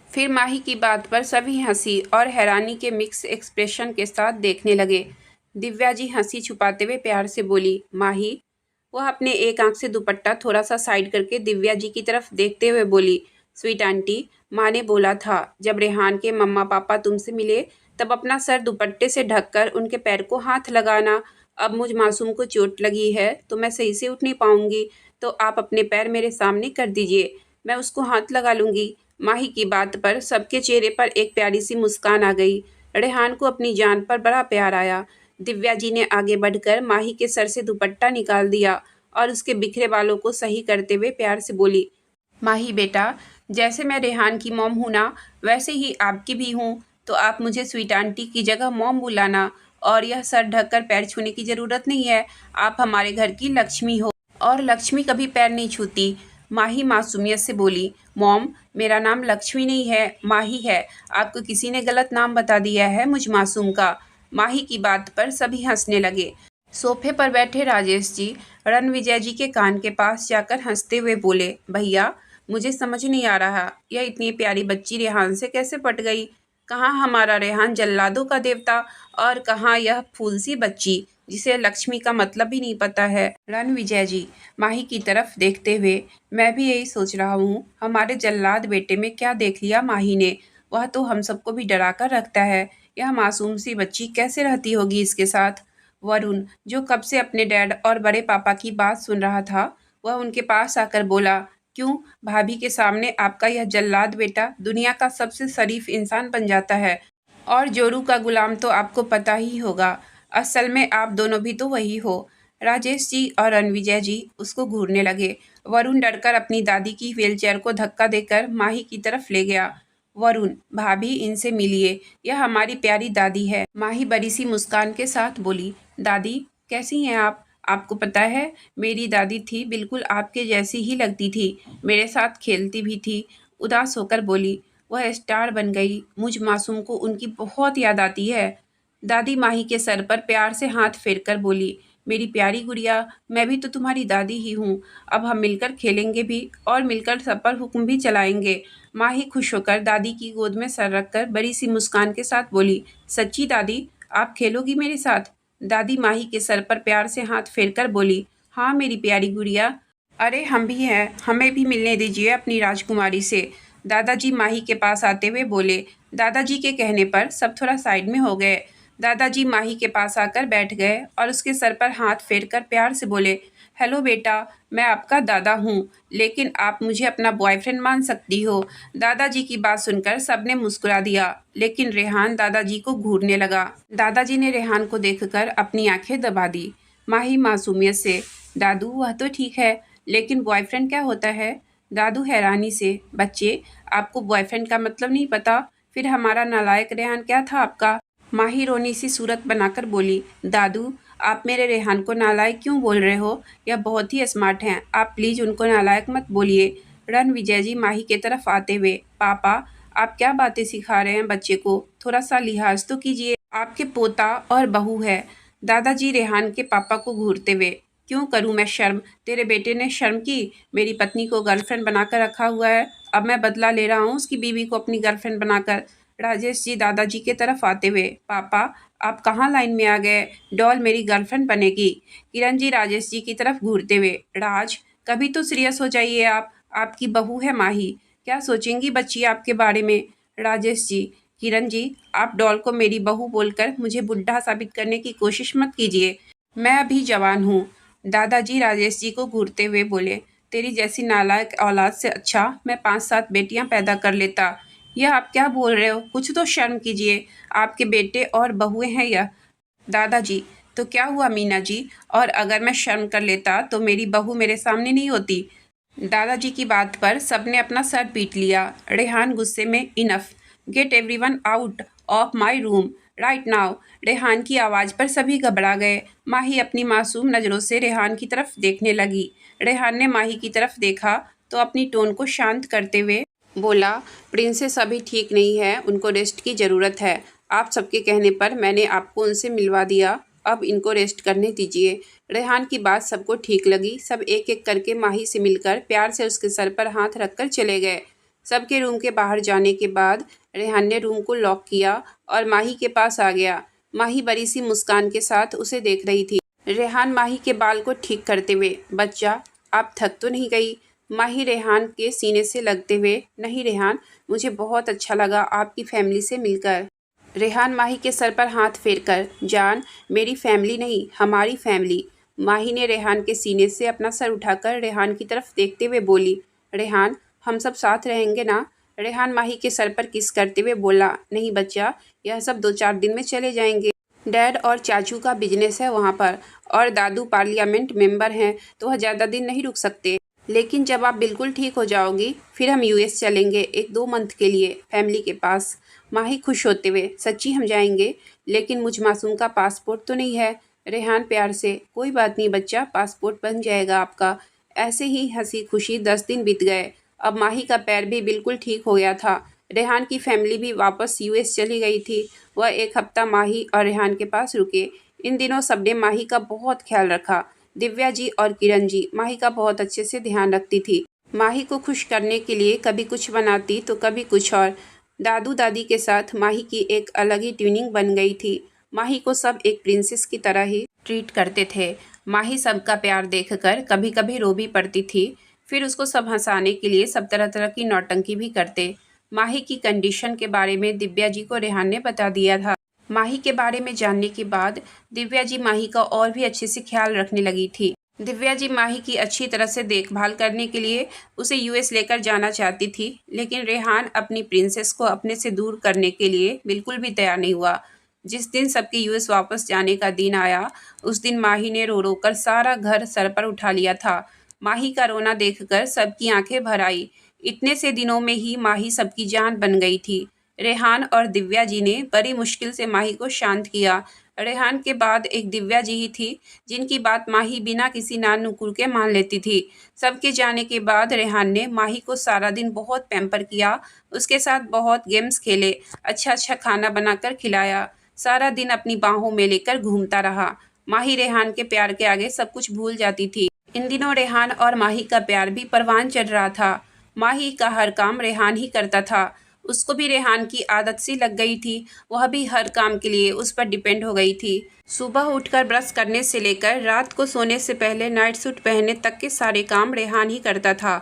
फिर माही की बात पर सभी हंसी और हैरानी के मिक्स एक्सप्रेशन के साथ देखने लगे। दिव्या जी हंसी छुपाते हुए प्यार से बोली, माही। वह अपने एक आंख से दुपट्टा थोड़ा सा साइड करके दिव्या जी की तरफ देखते हुए बोली, स्वीट आंटी, माँ ने बोला था जब रेहान के मम्मा पापा तुमसे मिले तब अपना सर दुपट्टे से ढककर उनके पैर को हाथ लगाना। अब मुझ मासूम को चोट लगी है तो मैं सही से उठ नहीं पाऊंगी, तो आप अपने पैर मेरे सामने कर दीजिए, मैं उसको हाथ लगा लूंगी। माही की बात पर सबके चेहरे पर एक प्यारी सी मुस्कान आ गई। रेहान को अपनी जान पर बड़ा प्यार आया। दिव्या जी ने आगे बढ़कर माही के सर से दुपट्टा निकाल दिया और उसके बिखरे बालों को सही करते हुए प्यार से बोली, माही बेटा, जैसे मैं रेहान की मॉम हूँ ना, वैसे ही आपकी भी हूँ, तो आप मुझे स्वीट आंटी की जगह मॉम बुलाना। और यह सर ढककर पैर छूने की ज़रूरत नहीं है, आप हमारे घर की लक्ष्मी हो और लक्ष्मी कभी पैर नहीं छूती। माही मासूमियत से बोली, मॉम मेरा नाम लक्ष्मी नहीं है, माही है। आपको किसी ने गलत नाम बता दिया है मुझ मासूम का। माही की बात पर सभी हंसने लगे। सोफे पर बैठे राजेश जी रणविजय जी के कान के पास जाकर हंसते हुए बोले, भैया मुझे समझ नहीं आ रहा, यह इतनी प्यारी बच्ची रेहान से कैसे पट गई। कहाँ हमारा रेहान जल्लादों का देवता और कहाँ यह फूल सी बच्ची जिसे लक्ष्मी का मतलब भी नहीं पता है। रणविजय जी माही की तरफ देखते हुए, मैं भी यही सोच रहा हूँ, हमारे जल्लाद बेटे में क्या देख लिया माही ने। वह तो हम सबको भी डरा कर रखता है। यह मासूम सी बच्ची कैसे रहती होगी इसके साथ। वरुण, जो कब से अपने डैड और बड़े पापा की बात सुन रहा था, वह उनके पास आकर बोला, क्यों भाभी के सामने आपका यह जल्लाद बेटा दुनिया का सबसे शरीफ इंसान बन जाता है, और जोरू का गुलाम तो आपको पता ही होगा। असल में आप दोनों भी तो वही हो। राजेश जी और रणविजय जी उसको घूरने लगे। वरुण डरकर अपनी दादी की व्हीलचेयर को धक्का देकर माही की तरफ ले गया। वरुण, भाभी इनसे मिलिए, यह हमारी प्यारी दादी है। माही बड़ी सी मुस्कान के साथ बोली, दादी कैसी हैं आप? आपको पता है मेरी दादी थी, बिल्कुल आपके जैसी ही लगती थी, मेरे साथ खेलती भी थी। उदास होकर बोली, वह स्टार बन गई, मुझ मासूम को उनकी बहुत याद आती है। दादी माही के सर पर प्यार से हाथ फेरकर बोली, मेरी प्यारी गुड़िया, मैं भी तो तुम्हारी दादी ही हूँ। अब हम मिलकर खेलेंगे भी और मिलकर सब पर हुक्म भी चलाएंगे। माही खुश होकर दादी की गोद में सर रखकर बड़ी सी मुस्कान के साथ बोली, सच्ची दादी आप खेलोगी मेरे साथ? दादी माही के सर पर प्यार से हाथ फेरकर बोली, हाँ मेरी प्यारी गुड़िया, अरे हम भी हैं, हमें भी मिलने दीजिए अपनी राजकुमारी से। दादाजी माही के पास आते हुए बोले। दादाजी के कहने पर सब थोड़ा साइड में हो गए। दादाजी माही के पास आकर बैठ गए और उसके सर पर हाथ फेरकर प्यार से बोले, हेलो बेटा, मैं आपका दादा हूँ, लेकिन आप मुझे अपना बॉयफ्रेंड मान सकती हो। दादाजी की बात सुनकर सबने मुस्कुरा दिया, लेकिन रेहान दादाजी को घूरने लगा। दादाजी ने रेहान को देखकर अपनी आंखें दबा दी। माही मासूमियत से, दादू वह तो ठीक है, लेकिन बॉयफ्रेंड क्या होता है? दादू हैरानी से, बच्चे आपको बॉयफ्रेंड का मतलब नहीं पता? फिर हमारा नालायक रेहान क्या था आपका? माही रोनी सी सूरत बनाकर बोली, दादू आप मेरे रेहान को नालायक क्यों बोल रहे हो? यह बहुत ही स्मार्ट हैं, आप प्लीज उनको नालायक मत बोलिए। रणविजय जी माही के तरफ आते हुए, पापा आप क्या बातें सिखा रहे हैं बच्चे को, थोड़ा सा लिहाज तो कीजिए, आपके पोता और बहू है। दादाजी रेहान के पापा को घूरते हुए, क्यों करूं मैं शर्म? तेरे बेटे ने शर्म की, मेरी पत्नी को गर्लफ्रेंड बनाकर रखा हुआ है, अब मैं बदला ले रहा हूँ उसकी बीवी को अपनी गर्लफ्रेंड बनाकर। राजेश जी दादाजी के तरफ आते हुए, पापा आप कहाँ लाइन में आ गए, डॉल मेरी गर्लफ्रेंड बनेगी। किरण जी राजेश जी की तरफ घूरते हुए, राज कभी तो सीरियस हो जाइए आप, आपकी बहू है माही, क्या सोचेंगी बच्ची आपके बारे में। राजेश जी, किरण जी आप डॉल को मेरी बहू बोलकर मुझे बुढ़ा साबित करने की कोशिश मत कीजिए, मैं अभी जवान हूँ। दादाजी राजेश जी को घूरते हुए बोले, तेरी जैसी नालायक औलाद से अच्छा मैं 5-7 बेटियां पैदा कर लेता। यह आप क्या बोल रहे हो, कुछ तो शर्म कीजिए, आपके बेटे और बहुएं हैं यह। दादाजी, तो क्या हुआ मीना जी, और अगर मैं शर्म कर लेता तो मेरी बहू मेरे सामने नहीं होती। दादाजी की बात पर सबने अपना सर पीट लिया। रेहान गुस्से में, enough, get everyone out of my room right now. Rehan की आवाज़ पर सभी घबरा गए। माही अपनी मासूम नज़रों से रेहान की तरफ देखने लगी। रेहान ने माही की तरफ देखा तो अपनी टोन को शांत करते हुए बोला, प्रिंसेस अभी ठीक नहीं है, उनको रेस्ट की ज़रूरत है। आप सबके कहने पर मैंने आपको उनसे मिलवा दिया, अब इनको रेस्ट करने दीजिए। रेहान की बात सबको ठीक लगी। सब एक एक करके माही से मिलकर प्यार से उसके सर पर हाथ रखकर चले गए। सबके रूम के बाहर जाने के बाद रेहान ने रूम को लॉक किया और माही के पास आ गया। माही बड़ी सी मुस्कान के साथ उसे देख रही थी। रेहान माही के बाल को ठीक करते हुए, बच्चा आप थक तो नहीं गई? माही रेहान के सीने से लगते हुए, नहीं रेहान, मुझे बहुत अच्छा लगा आपकी फैमिली से मिलकर। रेहान माही के सर पर हाथ फेरकर, जान मेरी फैमिली नहीं, हमारी फैमिली। माही ने रेहान के सीने से अपना सर उठाकर रेहान की तरफ देखते हुए बोली, रेहान हम सब साथ रहेंगे ना? रेहान माही के सर पर किस करते हुए बोला, नहीं बच्चा, यह सब 2-4 दिन में चले जाएंगे। डैड और चाचू का बिजनेस है वहाँ पर, और दादू पार्लियामेंट मेंबर हैं, तो वह ज़्यादा दिन नहीं रुक सकते। लेकिन जब आप बिल्कुल ठीक हो जाओगी फिर हम यूएस चलेंगे 1-2 मंथ के लिए फैमिली के पास। माही खुश होते हुए, सच्ची हम जाएंगे, लेकिन मुझ मासूम का पासपोर्ट तो नहीं है। रेहान प्यार से, कोई बात नहीं बच्चा, पासपोर्ट बन जाएगा आपका। ऐसे ही हंसी खुशी 10 दिन बीत गए। अब माही का पैर भी बिल्कुल ठीक हो गया था। रेहान की फैमिली भी वापस यूएस चली गई थी। वह एक हफ्ता माही और रेहान के पास रुके। इन दिनों सबने माही का बहुत ख्याल रखा। दिव्या जी और किरण जी माही का बहुत अच्छे से ध्यान रखती थी। माही को खुश करने के लिए कभी कुछ बनाती तो कभी कुछ और। दादू दादी के साथ माही की एक अलग ही ट्यूनिंग बन गई थी। माही को सब एक प्रिंसेस की तरह ही ट्रीट करते थे। माही सबका प्यार देखकर कभी कभी रो भी पड़ती थी। फिर उसको सब हंसाने के लिए सब तरह तरह की नौटंकी भी करते। माही की कंडीशन के बारे में दिव्या जी को रेहान ने बता दिया था। माही के बारे में जानने के बाद दिव्या जी माही का और भी अच्छे से ख्याल रखने लगी थी। दिव्या जी माही की अच्छी तरह से देखभाल करने के लिए उसे यूएस लेकर जाना चाहती थी, लेकिन रेहान अपनी प्रिंसेस को अपने से दूर करने के लिए बिल्कुल भी तैयार नहीं हुआ। जिस दिन सबके यूएस वापस जाने का दिन आया, उस दिन माही ने रो रो कर सारा घर सर पर उठा लिया था। माही का रोना देखकर सबकी आंखें भर आई। इतने से दिनों में ही माही सबकी जान बन गई थी। रेहान और दिव्या जी ने बड़ी मुश्किल से माही को शांत किया। रेहान के बाद एक दिव्या जी ही थी जिनकी बात माही बिना किसी नान नुकुर के मान लेती थी। सबके जाने के बाद रेहान ने माही को सारा दिन बहुत पैम्पर किया, उसके साथ बहुत गेम्स खेले, अच्छा अच्छा खाना बनाकर खिलाया, सारा दिन अपनी बाहों में लेकर घूमता रहा। माही रेहान के प्यार के आगे सब कुछ भूल जाती थी। इन दिनों रेहान और माही का प्यार भी परवान चढ़ रहा था। माही का हर काम रेहान ही करता था। उसको भी रेहान की आदत सी लग गई थी। वह भी हर काम के लिए उस पर डिपेंड हो गई थी। सुबह उठकर ब्रश करने से लेकर रात को सोने से पहले नाइट सूट पहनने तक के सारे काम रेहान ही करता था।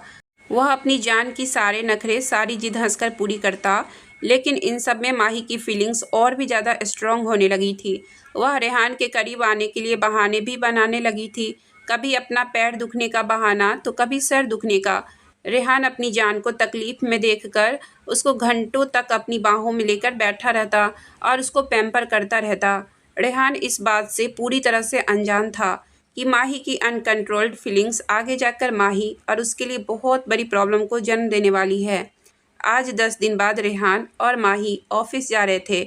वह अपनी जान की सारे नखरे सारी जिद हंसकर पूरी करता, लेकिन इन सब में माही की फीलिंग्स और भी ज़्यादा स्ट्रांग होने लगी थी। वह रेहान के करीब आने के लिए बहाने भी बनाने लगी थी। कभी अपना पैर दुखने का बहाना तो कभी सर दुखने का। रेहान अपनी जान को तकलीफ में देखकर उसको घंटों तक अपनी बाहों में लेकर बैठा रहता और उसको पैम्पर करता रहता। रेहान इस बात से पूरी तरह से अनजान था कि माही की अनकंट्रोल्ड फीलिंग्स आगे जाकर माही और उसके लिए बहुत बड़ी प्रॉब्लम को जन्म देने वाली है। आज 10 दिन बाद रेहान और माही ऑफिस जा रहे थे।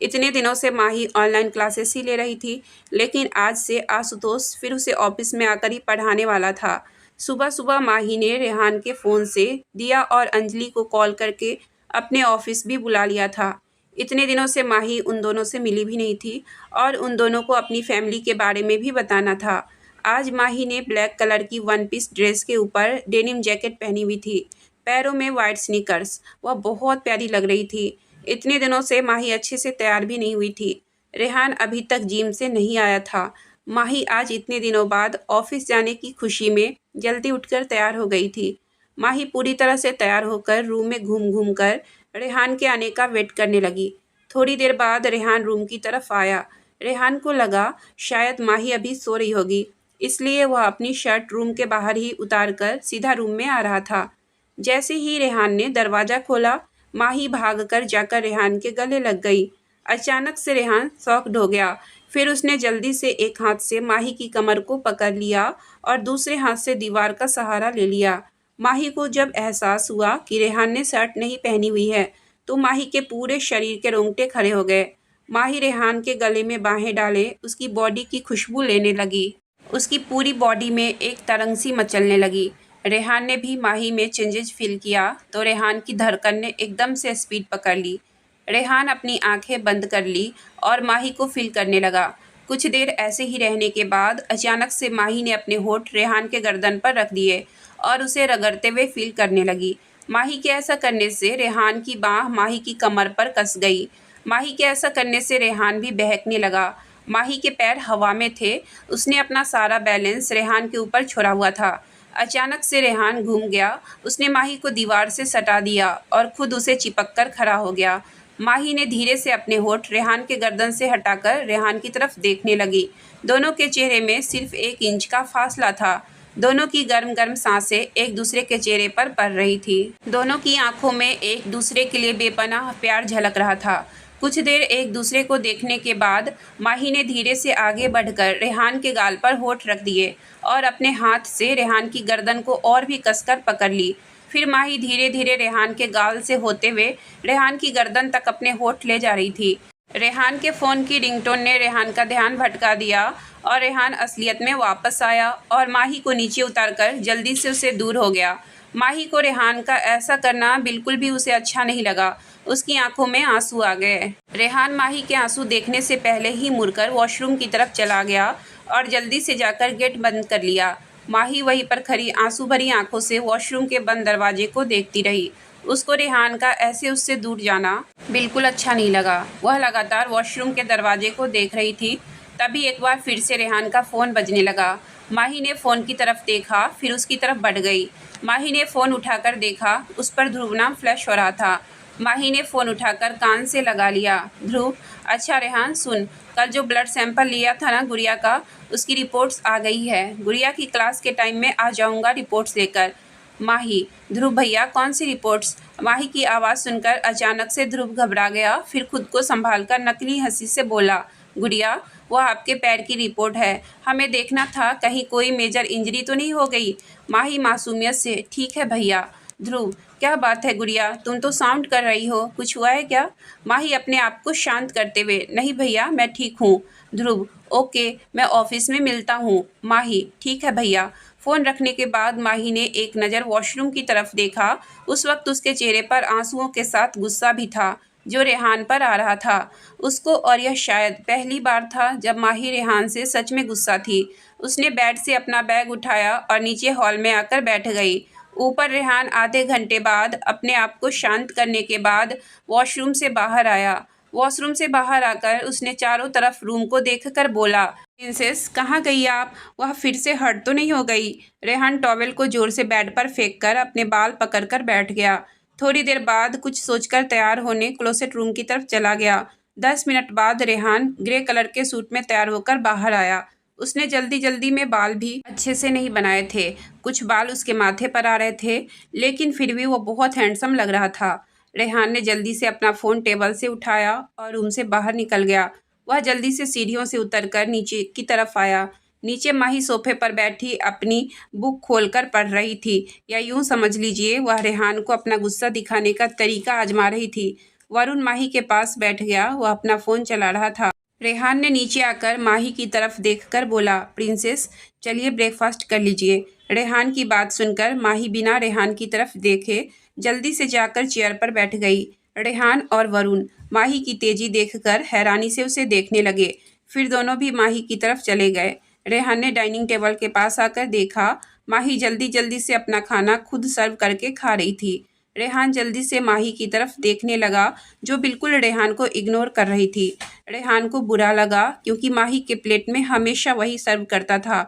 इतने दिनों से माही ऑनलाइन क्लासेस ही ले रही थी, लेकिन आज से आशुतोष फिर उसे ऑफिस में आकर ही पढ़ाने वाला था। सुबह सुबह माही ने रेहान के फ़ोन से दिया और अंजलि को कॉल करके अपने ऑफिस भी बुला लिया था। इतने दिनों से माही उन दोनों से मिली भी नहीं थी और उन दोनों को अपनी फैमिली के बारे में भी बताना था। आज माही ने ब्लैक कलर की वन पीस ड्रेस के ऊपर डेनिम जैकेट पहनी हुई थी, पैरों में वाइट स्नीकर्स। वह बहुत प्यारी लग रही थी। इतने दिनों से माही अच्छे से तैयार भी नहीं हुई थी। रेहान अभी तक जिम से नहीं आया था। माही आज इतने दिनों बाद ऑफिस जाने की खुशी में जल्दी उठकर तैयार हो गई थी। माही पूरी तरह से तैयार होकर रूम में घूम घूम कर रेहान के आने का वेट करने लगी। थोड़ी देर बाद रेहान रूम की तरफ आया। रेहान को लगा शायद माही अभी सो रही होगी, इसलिए वह अपनी शर्ट रूम के बाहर ही उतार कर सीधा रूम में आ रहा था। जैसे ही रेहान ने दरवाज़ा खोला, माही भागकर जाकर रेहान के गले लग गई। अचानक से रेहान शॉक्ड हो गया। फिर उसने जल्दी से एक हाथ से माही की कमर को पकड़ लिया और दूसरे हाथ से दीवार का सहारा ले लिया। माही को जब एहसास हुआ कि रेहान ने शर्ट नहीं पहनी हुई है, तो माही के पूरे शरीर के रोंगटे खड़े हो गए। माही रेहान के गले में बाहें डाले उसकी बॉडी की खुशबू लेने लगी। उसकी पूरी बॉडी में एक तरंग सी मचलने लगी। रेहान ने भी माही में चेंजेस फील किया तो रेहान की धड़कन ने एकदम से स्पीड पकड़ ली। रेहान अपनी आंखें बंद कर ली और माही को फील करने लगा। कुछ देर ऐसे ही रहने के बाद अचानक से माही ने अपने होठ रेहान के गर्दन पर रख दिए और उसे रगड़ते हुए फील करने लगी। माही के ऐसा करने से रेहान की बाँह माही की कमर पर कस गई। माही के ऐसा करने से रेहान भी बहकने लगा। माही के पैर हवा में थे। उसने अपना सारा बैलेंस रेहान के ऊपर छोड़ा हुआ था। अचानक से रेहान घूम गया। उसने माही को दीवार से सटा दिया और खुद उसे चिपक कर खड़ा हो गया। माही ने धीरे से अपने होठ रेहान के गर्दन से हटाकर रेहान की तरफ देखने लगी। दोनों के चेहरे में सिर्फ 1 इंच का फासला था। दोनों की गर्म गर्म सांसें एक दूसरे के चेहरे पर पड़ रही थी। दोनों की आंखों में एक दूसरे के लिए बेपनाह प्यार झलक रहा था। कुछ देर एक दूसरे को देखने के बाद माही ने धीरे से आगे बढ़कर रेहान के गाल पर होठ रख दिए और अपने हाथ से रेहान की गर्दन को और भी कसकर पकड़ ली। फिर माही धीरे धीरे रेहान के गाल से होते हुए रेहान की गर्दन तक अपने होठ ले जा रही थी। रेहान के फ़ोन की रिंगटोन ने रेहान का ध्यान भटका दिया और रेहान असलियत में वापस आया और माही को नीचे उतारकर जल्दी से उससे दूर हो गया। माही को रेहान का ऐसा करना बिल्कुल भी उसे अच्छा नहीं लगा। उसकी आंखों में आंसू आ गए। रेहान माही के आंसू देखने से पहले ही मुड़कर वॉशरूम की तरफ चला गया और जल्दी से जाकर गेट बंद कर लिया। माही वहीं पर खड़ी आंसू भरी आंखों से वॉशरूम के बंद दरवाजे को देखती रही। उसको रेहान का ऐसे उससे दूर जाना बिल्कुल अच्छा नहीं लगा। वह लगातार वॉशरूम के दरवाजे को देख रही थी। तभी एक बार फिर से रेहान का फ़ोन बजने लगा। माही ने फ़ोन की तरफ देखा, फिर उसकी तरफ बढ़ गई। माही ने फ़ोन उठाकर देखा, उस पर ध्रुव नाम फ्लैश हो रहा था। माही ने फ़ोन उठाकर कान से लगा लिया। ध्रुव, अच्छा रेहान सुन, कल जो ब्लड सैंपल लिया था ना गुड़िया का, उसकी रिपोर्ट्स आ गई है। गुड़िया की क्लास के टाइम में आ जाऊँगा रिपोर्ट्स लेकर। माही, ध्रुव भैया कौन सी रिपोर्ट्स? माही की आवाज़ सुनकर अचानक से ध्रुव घबरा गया, फिर खुद को संभालकर नकली हंसी से बोला, गुड़िया वह आपके पैर की रिपोर्ट है, हमें देखना था कहीं कोई मेजर इंजरी तो नहीं हो गई। माही मासूमियत से, ठीक है भैया। ध्रुव, क्या बात है गुड़िया, तुम तो साउंड कर रही हो, कुछ हुआ है क्या? माही अपने आप को शांत करते हुए, नहीं भैया मैं ठीक हूँ। ध्रुव, ओके मैं ऑफिस में मिलता हूँ। माही, ठीक है भैया। फ़ोन रखने के बाद माही ने एक नज़र वॉशरूम की तरफ देखा। उस वक्त उसके चेहरे पर आंसुओं के साथ गुस्सा भी था जो रेहान पर आ रहा था उसको, और यह शायद पहली बार था जब माही रेहान से सच में गुस्सा थी। उसने बेड से अपना बैग उठाया और नीचे हॉल में आकर बैठ गई। ऊपर रेहान आधे घंटे बाद अपने आप को शांत करने के बाद वॉशरूम से बाहर आया। वॉशरूम से बाहर आकर उसने चारों तरफ रूम को देखकर बोला, प्रिंसेस कहाँ गई आप? वह फिर से हर्ट तो नहीं हो गई? रेहान टॉवेल को जोर से बेड पर फेंककर अपने बाल पकड़कर बैठ गया। थोड़ी देर बाद कुछ सोचकर तैयार होने क्लोसेट रूम की तरफ चला गया। 10 मिनट बाद रेहान ग्रे कलर के सूट में तैयार होकर बाहर आया। उसने जल्दी जल्दी में बाल भी अच्छे से नहीं बनाए थे। कुछ बाल उसके माथे पर आ रहे थे, लेकिन फिर भी वो बहुत हैंडसम लग रहा था। रेहान ने जल्दी से अपना फ़ोन टेबल से उठाया और रूम से बाहर निकल गया। वह जल्दी से सीढ़ियों से उतरकर नीचे की तरफ आया। नीचे माही सोफे पर बैठी अपनी बुक खोलकर पढ़ रही थी, या यूं समझ लीजिए वह रेहान को अपना गुस्सा दिखाने का तरीका आजमा रही थी। वरुण माही के पास बैठ गया, वह अपना फ़ोन चला रहा था। रेहान ने नीचे आकर माही की तरफ देखकर बोला, प्रिंसेस चलिए ब्रेकफास्ट कर लीजिए। रेहान की बात सुनकर माही बिना रेहान की तरफ देखे जल्दी से जाकर चेयर पर बैठ गई। रेहान और वरुण माही की तेजी देखकर हैरानी से उसे देखने लगे। फिर दोनों भी माही की तरफ चले गए। रेहान ने डाइनिंग टेबल के पास आकर देखा, माही जल्दी जल्दी से अपना खाना खुद सर्व करके खा रही थी। रेहान जल्दी से माही की तरफ देखने लगा, जो बिल्कुल रेहान को इग्नोर कर रही थी। रेहान को बुरा लगा क्योंकि माही के प्लेट में हमेशा वही सर्व करता था।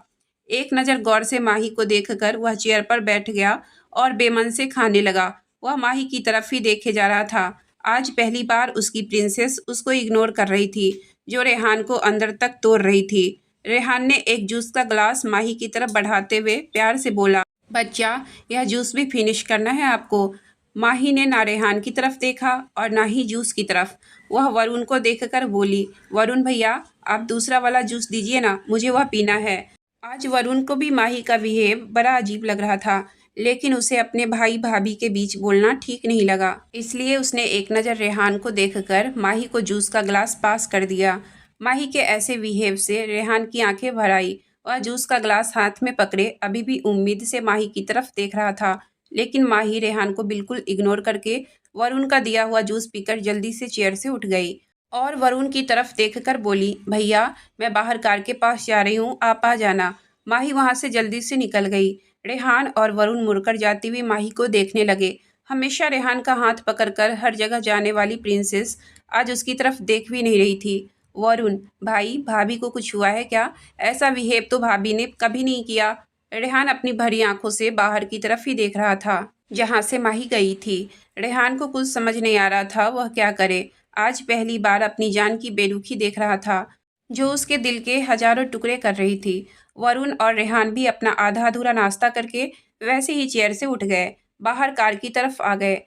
एक नज़र गौर से माही को देखकर वह चेयर पर बैठ गया और बेमन से खाने लगा। वह माही की तरफ ही देखे जा रहा था। आज पहली बार उसकी प्रिंसेस उसको इग्नोर कर रही थी, जो रेहान को अंदर तक तोड़ रही थी। रेहान ने एक जूस का ग्लास माही की तरफ बढ़ाते हुए प्यार से बोला, बच्चा यह जूस भी फिनिश करना है आपको। माही ने ना रेहान की तरफ देखा और ना ही जूस की तरफ। वह वरुण को देखकर बोली, वरुण भैया आप दूसरा वाला जूस दीजिए ना, मुझे वह पीना है। आज वरुण को भी माही का बिहेव बड़ा अजीब लग रहा था, लेकिन उसे अपने भाई भाभी के बीच बोलना ठीक नहीं लगा। इसलिए उसने एक नज़र रेहान को देखकर माही को जूस का ग्लास पास कर दिया। माही के ऐसे बिहेव से रेहान की आंखें भर आई। वह जूस का ग्लास हाथ में पकड़े अभी भी उम्मीद से माही की तरफ देख रहा था, लेकिन माही रेहान को बिल्कुल इग्नोर करके वरुण का दिया हुआ जूस पीकर जल्दी से चेयर से उठ गई और वरुण की तरफ देखकर बोली, भैया मैं बाहर कार के पास जा रही हूँ, आप आ जाना। माही वहाँ से जल्दी से निकल गई। रेहान और वरुण मुड़कर जाती हुई माही को देखने लगे। हमेशा रेहान का हाथ पकड़कर हर जगह जाने वाली प्रिंसेस आज उसकी तरफ देख भी नहीं रही थी। वरुण, भाई भाभी को कुछ हुआ है क्या? ऐसा बिहेव तो भाभी ने कभी नहीं किया। रेहान अपनी भरी आंखों से बाहर की तरफ ही देख रहा था, जहाँ से माही गई थी। रेहान को कुछ समझ नहीं आ रहा था वह क्या करे। आज पहली बार अपनी जान की बेरुखी देख रहा था, जो उसके दिल के हजारों टुकड़े कर रही थी। वरुण और रेहान भी अपना आधा अधूरा नाश्ता करके वैसे ही चेयर से उठ गए, बाहर कार की तरफ आ गए।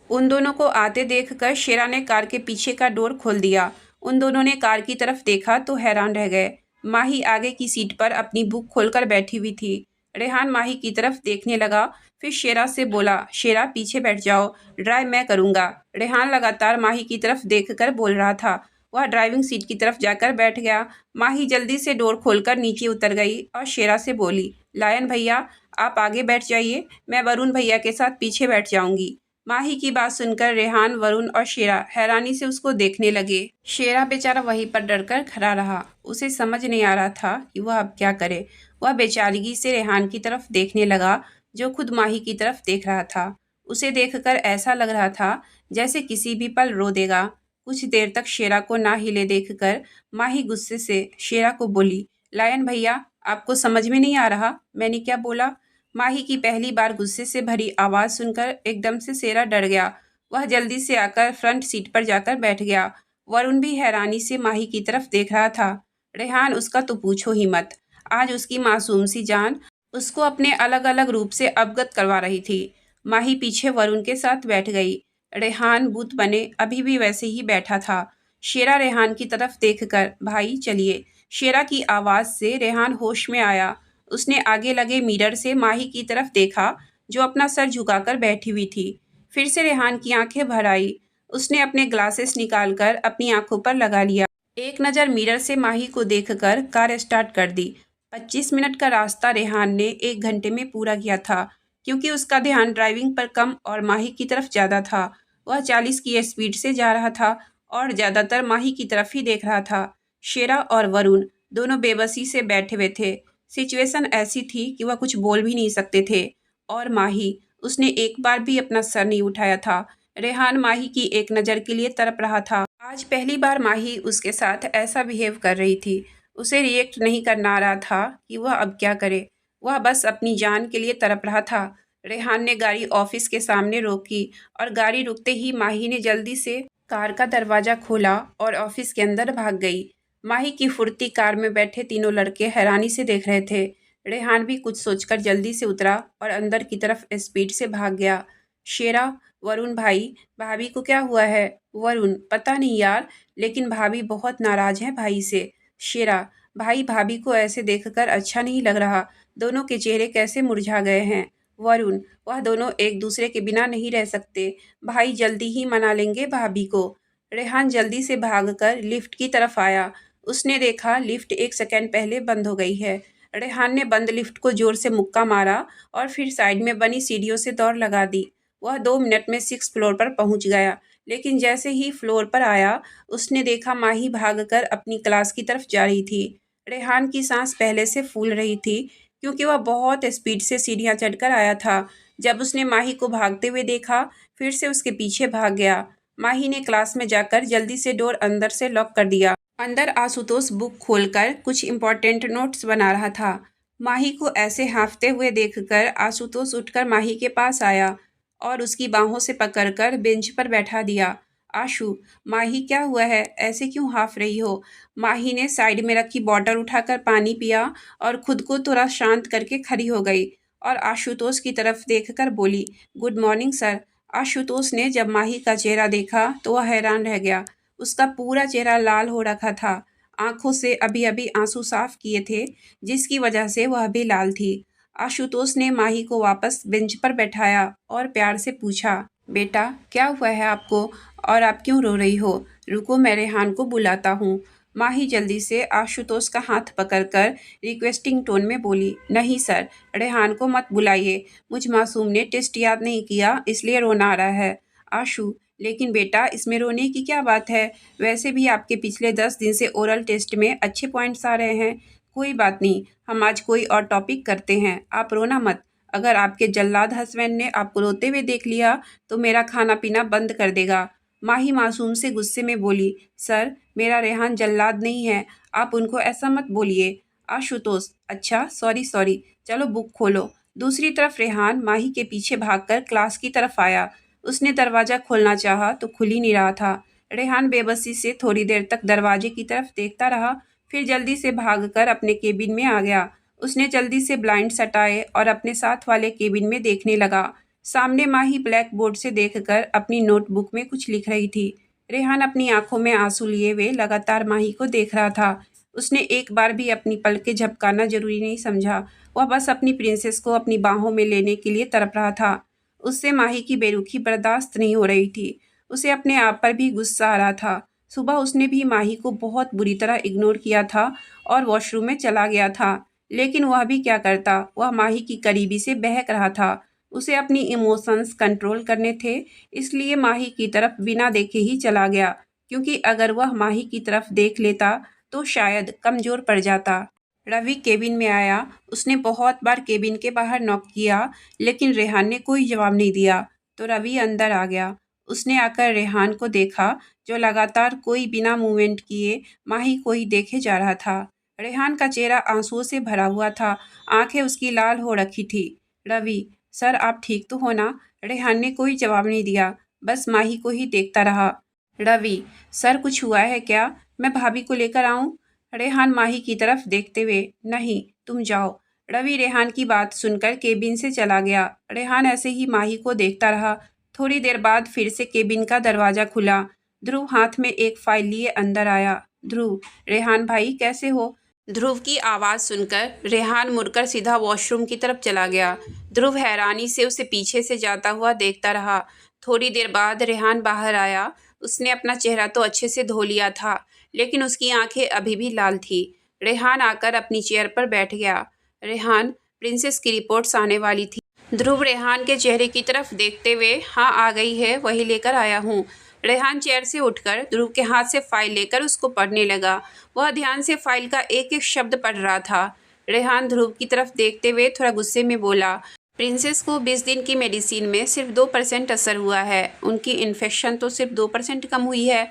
उन दोनों को आते देखकर शेरा ने कार के पीछे का डोर खोल दिया। उन दोनों ने कार की तरफ देखा तो हैरान रह गए। माही आगे की सीट पर अपनी बुक खोलकर बैठी हुई थी। रेहान माही की तरफ देखने लगा, फिर शेरा से बोला, शेरा पीछे बैठ जाओ, ड्राइव मैं करूँगा। रेहान लगातार माही की तरफ देखकर बोल रहा था। वह ड्राइविंग सीट की तरफ जाकर बैठ गया। माही जल्दी से डोर खोलकर नीचे उतर गई और शेरा से बोली, लायन भैया आप आगे बैठ जाइए, मैं वरुण भैया के साथ पीछे बैठ जाऊंगी। माही की बात सुनकर रेहान, वरुण और शेरा हैरानी से उसको देखने लगे। शेरा बेचारा वहीं पर डरकर खड़ा रहा। उसे समझ नहीं आ रहा था कि वह अब क्या करे। वह बेचारगी से रेहान की तरफ देखने लगा, जो खुद माही की तरफ देख रहा था। उसे देखकर ऐसा लग रहा था जैसे किसी भी पल रो देगा। कुछ देर तक शेरा को ना हिले देखकर माही गुस्से से शेरा को बोली, लायन भैया आपको समझ में नहीं आ रहा मैंने क्या बोला? माही की पहली बार गुस्से से भरी आवाज़ सुनकर एकदम से शेरा डर गया। वह जल्दी से आकर फ्रंट सीट पर जाकर बैठ गया। वरुण भी हैरानी से माही की तरफ देख रहा था। रेहान उसका तो पूछो ही मत। आज उसकी मासूम सी जान उसको अपने अलग अलग रूप से अवगत करवा रही थी। माही पीछे वरुण के साथ बैठ गई। रेहान बूत बने अभी भी वैसे ही बैठा था। शेरा रेहान की तरफ देखकर, भाई चलिए। शेरा की आवाज़ से रेहान होश में आया। उसने आगे लगे मिरर से माही की तरफ देखा, जो अपना सर झुकाकर बैठी हुई थी। फिर से रेहान की आंखें भर आई। उसने अपने ग्लासेस निकालकर अपनी आंखों पर लगा लिया। एक नज़र मिरर से माही को देखकर कार स्टार्ट कर दी। 25 मिनट का रास्ता रेहान ने 1 घंटे में पूरा किया था, क्योंकि उसका ध्यान ड्राइविंग पर कम और माही की तरफ ज़्यादा था। वह 40 की स्पीड से जा रहा था और ज़्यादातर माही की तरफ ही देख रहा था। शेरा और वरुण दोनों बेबसी से बैठे हुए थे। सिचुएशन ऐसी थी कि वह कुछ बोल भी नहीं सकते थे। और माही, उसने एक बार भी अपना सर नहीं उठाया था। रेहान माही की एक नज़र के लिए तड़प रहा था। आज पहली बार माही उसके साथ ऐसा बिहेव कर रही थी। उसे रिएक्ट नहीं करना आ रहा था कि वह अब क्या करे। वह बस अपनी जान के लिए तड़प रहा था। रेहान ने गाड़ी ऑफिस के सामने रोकी और गाड़ी रुकते ही माही ने जल्दी से कार का दरवाज़ा खोला और ऑफिस के अंदर भाग गई। माही की फुर्ती कार में बैठे तीनों लड़के हैरानी से देख रहे थे। रेहान भी कुछ सोचकर जल्दी से उतरा और अंदर की तरफ स्पीड से भाग गया। शेरा, वरुण भाई, भाभी को क्या हुआ है? वरुण, पता नहीं यार, लेकिन भाभी बहुत नाराज है भाई से। शेरा, भाई भाभी को ऐसे देखकर अच्छा नहीं लग रहा। दोनों के चेहरे कैसे मुरझा गए हैं। वरुण, वह दोनों एक दूसरे के बिना नहीं रह सकते। भाई जल्दी ही मना लेंगे भाभी को। रेहान जल्दी से भागकर लिफ्ट की तरफ आया। उसने देखा लिफ्ट 1 सेकंड पहले बंद हो गई है। रेहान ने बंद लिफ्ट को जोर से मुक्का मारा और फिर साइड में बनी सीढ़ियों से दौड़ लगा दी। वह 2 मिनट में 6 फ्लोर पर पहुंच गया। लेकिन जैसे ही फ्लोर पर आया, उसने देखा माही भागकर अपनी क्लास की तरफ जा रही थी। रेहान की सांस पहले से फूल रही थी, क्योंकि वह बहुत स्पीड से सीढ़ियां चढ़कर आया था। जब उसने माही को भागते हुए देखा, फिर से उसके पीछे भाग गया। माही ने क्लास में जाकर जल्दी से डोर अंदर से लॉक कर दिया। अंदर आशुतोष बुक खोलकर कुछ इम्पोर्टेंट नोट्स बना रहा था। माही को ऐसे हाँफते हुए देखकर आशुतोष उठकर माही के पास आया और उसकी बाहों से पकड़कर बेंच पर बैठा दिया। आशु, माही क्या हुआ है? ऐसे क्यों हाँफ रही हो? माही ने साइड में रखी बॉटल उठाकर पानी पिया और खुद को थोड़ा शांत करके खड़ी हो गई और आशुतोष की तरफ देखकर बोली, गुड मॉर्निंग सर। आशुतोष ने जब माही का चेहरा देखा तो वह हैरान रह गया। उसका पूरा चेहरा लाल हो रखा था। आंखों से अभी अभी आंसू साफ किए थे, जिसकी वजह से वह भी लाल थी। आशुतोष ने माही को वापस बेंच पर बैठाया और प्यार से पूछा, बेटा क्या हुआ है आपको और आप क्यों रो रही हो? रुको, मैं रेहान को बुलाता हूँ। माही जल्दी से आशुतोष का हाथ पकड़कर रिक्वेस्टिंग टोन में बोली, नहीं सर, रेहान को मत बुलाइए। मुझ मासूम ने टेस्ट याद नहीं किया, इसलिए रोना आ रहा है। आशु, लेकिन बेटा इसमें रोने की क्या बात है? वैसे भी आपके पिछले 10 दिन से ओरल टेस्ट में अच्छे पॉइंट्स आ रहे हैं। कोई बात नहीं, हम आज कोई और टॉपिक करते हैं, आप रोना मत। अगर आपके जल्लाद हस्बैंड ने आपको रोते हुए देख लिया तो मेरा खाना पीना बंद कर देगा। माही मासूम से गुस्से में बोली, सर मेरा रेहान जल्लाद नहीं है, आप उनको ऐसा मत बोलिए। आशुतोष, अच्छा सॉरी सॉरी, चलो बुक खोलो। दूसरी तरफ रेहान माही के पीछे भागकर क्लास की तरफ आया। उसने दरवाज़ा खोलना चाहा तो खुल ही नहीं रहा था। रेहान बेबसी से थोड़ी देर तक दरवाजे की तरफ देखता रहा, फिर जल्दी से भागकर अपने केबिन में आ गया। उसने जल्दी से ब्लाइंड्स हटाए और अपने साथ वाले केबिन में देखने लगा। सामने माही ब्लैक बोर्ड से देखकर अपनी नोटबुक में कुछ लिख रही थी। रेहान अपनी आंखों में आंसू लिए हुए लगातार माही को देख रहा था। उसने एक बार भी अपनी पलकें झपकाना जरूरी नहीं समझा। वह बस अपनी प्रिंसेस को अपनी बाहों में लेने के लिए तड़प रहा था। उससे माही की बेरुखी बर्दाश्त नहीं हो रही थी। उसे अपने आप पर भी गुस्सा आ रहा था। सुबह उसने भी माही को बहुत बुरी तरह इग्नोर किया था और वॉशरूम में चला गया था। लेकिन वह भी क्या करता, वह माही की करीबी से बहक रहा था। उसे अपनी इमोशंस कंट्रोल करने थे, इसलिए माही की तरफ बिना देखे ही चला गया, क्योंकि अगर वह माही की तरफ देख लेता तो शायद कमज़ोर पड़ जाता। रवि केबिन में आया। उसने बहुत बार केबिन के बाहर नॉक किया, लेकिन रेहान ने कोई जवाब नहीं दिया। तो रवि अंदर आ गया। उसने आकर रेहान को देखा, जो लगातार कोई बिना मूवमेंट किए माही को ही देखे जा रहा था। रेहान का चेहरा आंसुओं से भरा हुआ था, आंखें उसकी लाल हो रखी थी। रवि, सर आप ठीक तो हो ना? रेहान ने कोई जवाब नहीं दिया, बस माही को ही देखता रहा। रवि, सर कुछ हुआ है क्या? मैं भाभी को लेकर आऊं? रेहान माही की तरफ देखते हुए, नहीं तुम जाओ। रवि रेहान की बात सुनकर केबिन से चला गया। रेहान ऐसे ही माही को देखता रहा। थोड़ी देर बाद फिर से केबिन का दरवाजा खुला। ध्रुव हाथ में एक फाइल लिए अंदर आया। ध्रुव, रेहान भाई कैसे हो? ध्रुव की आवाज़ सुनकर रेहान मुड़कर सीधा वॉशरूम की तरफ चला गया। ध्रुव हैरानी से उसे पीछे से जाता हुआ देखता रहा। थोड़ी देर बाद रेहान बाहर आया। उसने अपना चेहरा तो अच्छे से धो लिया था, लेकिन उसकी आंखें अभी भी लाल थी। रेहान आकर अपनी चेयर पर बैठ गया। रेहान, प्रिंसेस की रिपोर्ट्स आने वाली थी। ध्रुव रेहान के चेहरे की तरफ देखते हुए, हाँ आ गई है, वही लेकर आया हूँ। रेहान चेयर से उठकर ध्रुव के हाथ से फाइल लेकर उसको पढ़ने लगा। वह ध्यान से फाइल का एक एक शब्द पढ़ रहा था। रेहान ध्रुव की तरफ देखते हुए थोड़ा गुस्से में बोला, प्रिंसेस को 20 दिन की मेडिसिन में सिर्फ 2% असर हुआ है। उनकी इन्फेक्शन तो सिर्फ 2% कम हुई है।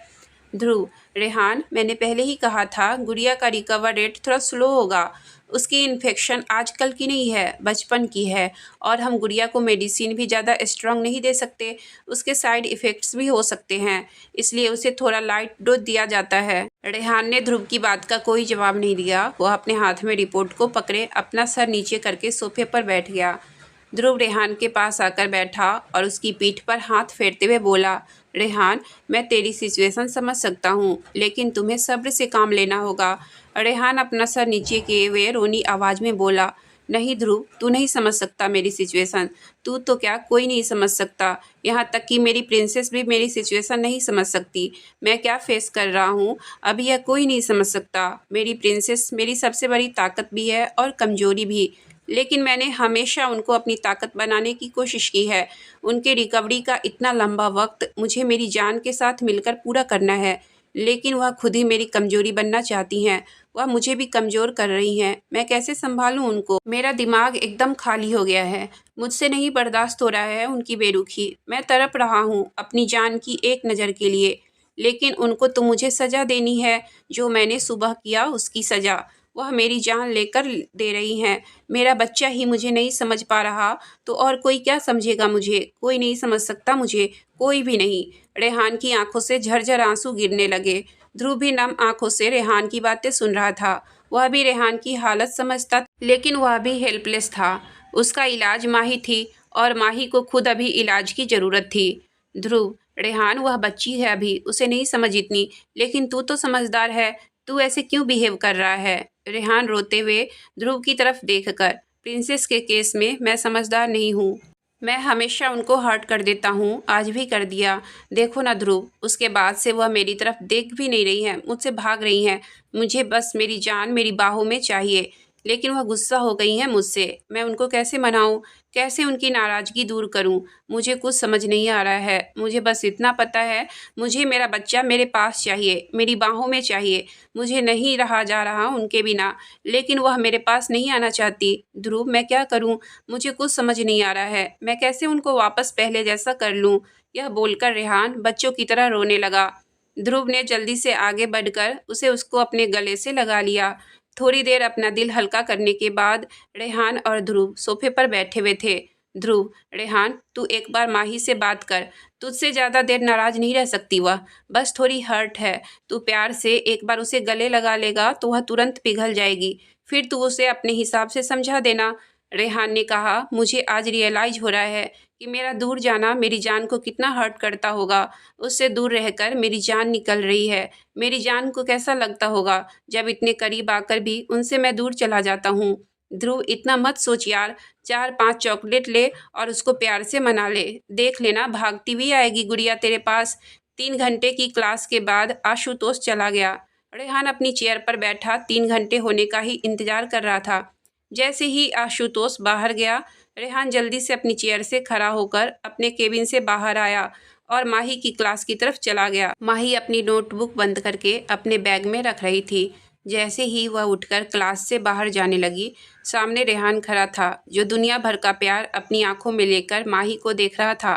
ध्रुव, रेहान मैंने पहले ही कहा था गुड़िया का रिकवर रेट थोड़ा स्लो होगा। उसकी इन्फेक्शन आजकल की नहीं है, बचपन की है, और हम गुड़िया को मेडिसिन भी ज़्यादा स्ट्रांग नहीं दे सकते। उसके साइड इफ़ेक्ट्स भी हो सकते हैं, इसलिए उसे थोड़ा लाइट डोज दिया जाता है। रेहान ने ध्रुव की बात का कोई जवाब नहीं दिया। वह अपने हाथ में रिपोर्ट को पकड़े अपना सर नीचे करके सोफे पर बैठ गया। ध्रुव रेहान के पास आकर बैठा और उसकी पीठ पर हाथ फेरते हुए बोला, रेहान मैं तेरी सिचुएशन समझ सकता हूँ, लेकिन तुम्हें सब्र से काम लेना होगा। रेहान अपना सर नीचे किए हुए रोनी आवाज़ में बोला, नहीं ध्रुव, तू नहीं समझ सकता मेरी सिचुएशन। तू तो क्या, कोई नहीं समझ सकता। यहाँ तक कि मेरी प्रिंसेस भी मेरी सिचुएशन नहीं समझ सकती। मैं क्या फेस कर रहा हूँ अभी यह कोई नहीं समझ सकता। मेरी प्रिंसेस मेरी सबसे बड़ी ताकत भी है और कमज़ोरी भी, लेकिन मैंने हमेशा उनको अपनी ताकत बनाने की कोशिश की है। उनके रिकवरी का इतना लंबा वक्त मुझे मेरी जान के साथ मिलकर पूरा करना है, लेकिन वह खुद ही मेरी कमज़ोरी बनना चाहती हैं। वह मुझे भी कमज़ोर कर रही हैं। मैं कैसे संभालूं उनको? मेरा दिमाग एकदम खाली हो गया है। मुझसे नहीं बर्दाश्त हो रहा है उनकी बेरुखी। मैं तड़प रहा हूँ अपनी जान की एक नज़र के लिए, लेकिन उनको तो मुझे सज़ा देनी है। जो मैंने सुबह किया उसकी सज़ा वह मेरी जान लेकर दे रही हैं। मेरा बच्चा ही मुझे नहीं समझ पा रहा तो और कोई क्या समझेगा मुझे? कोई नहीं समझ सकता मुझे, कोई भी नहीं। रेहान की आंखों से झरझर आंसू गिरने लगे। ध्रुव भी नम आंखों से रेहान की बातें सुन रहा था। वह भी रेहान की हालत समझता, लेकिन वह भी हेल्पलेस था। उसका इलाज माही थी और माही को खुद अभी इलाज की ज़रूरत थी। ध्रुव, रेहान वह बच्ची है अभी, उसे नहीं समझ इतनी, लेकिन तू तो समझदार है। तू ऐसे क्यों बिहेव कर रहा है? रेहान रोते हुए ध्रुव की तरफ देखकर, प्रिंसेस के केस में मैं समझदार नहीं हूँ। मैं हमेशा उनको हर्ट कर देता हूँ, आज भी कर दिया। देखो ना ध्रुव, उसके बाद से वह मेरी तरफ देख भी नहीं रही हैं, मुझसे भाग रही हैं। मुझे बस मेरी जान मेरी बाहों में चाहिए, लेकिन वह गुस्सा हो गई हैं मुझसे। मैं उनको कैसे मनाऊँ, कैसे उनकी नाराज़गी दूर करूँ? मुझे कुछ समझ नहीं आ रहा है। मुझे बस इतना पता है, मुझे मेरा बच्चा मेरे पास चाहिए, मेरी बाहों में चाहिए। मुझे नहीं रहा जा रहा उनके बिना, लेकिन वह मेरे पास नहीं आना चाहती। ध्रुव मैं क्या करूँ? मुझे कुछ समझ नहीं आ रहा है। मैं कैसे उनको वापस पहले जैसा कर लूँ? यह बोलकर रेहान बच्चों की तरह रोने लगा। ध्रुव ने जल्दी से आगे बढ़कर उसको अपने गले से लगा लिया। थोड़ी देर अपना दिल हल्का करने के बाद रेहान और ध्रुव सोफे पर बैठे हुए थे। ध्रुव, रेहान तू एक बार माही से बात कर। तुझसे ज़्यादा देर नाराज़ नहीं रह सकती वह, बस थोड़ी हर्ट है। तू प्यार से एक बार उसे गले लगा लेगा तो वह तुरंत पिघल जाएगी। फिर तू उसे अपने हिसाब से समझा देना। रेहान ने कहा, मुझे आज रियलाइज़ हो रहा है कि मेरा दूर जाना मेरी जान को कितना हर्ट करता होगा। उससे दूर रहकर मेरी जान निकल रही है। मेरी जान को कैसा लगता होगा जब इतने करीब आकर भी उनसे मैं दूर चला जाता हूँ। ध्रुव इतना मत सोच यार, 4-5 चॉकलेट ले और उसको प्यार से मना ले। देख लेना भागती हुई आएगी गुड़िया तेरे पास। 3 घंटे की क्लास के बाद आशुतोष चला गया। रेहान अपनी चेयर पर बैठा 3 घंटे होने का ही इंतजार कर रहा था। जैसे ही आशुतोष बाहर गया, रेहान जल्दी से अपनी चेयर से खड़ा होकर अपने केबिन से बाहर आया और माही की क्लास की तरफ चला गया। माही अपनी नोटबुक बंद करके अपने बैग में रख रही थी। जैसे ही वह उठकर क्लास से बाहर जाने लगी, सामने रेहान खड़ा था, जो दुनिया भर का प्यार अपनी आंखों में लेकर माही को देख रहा था।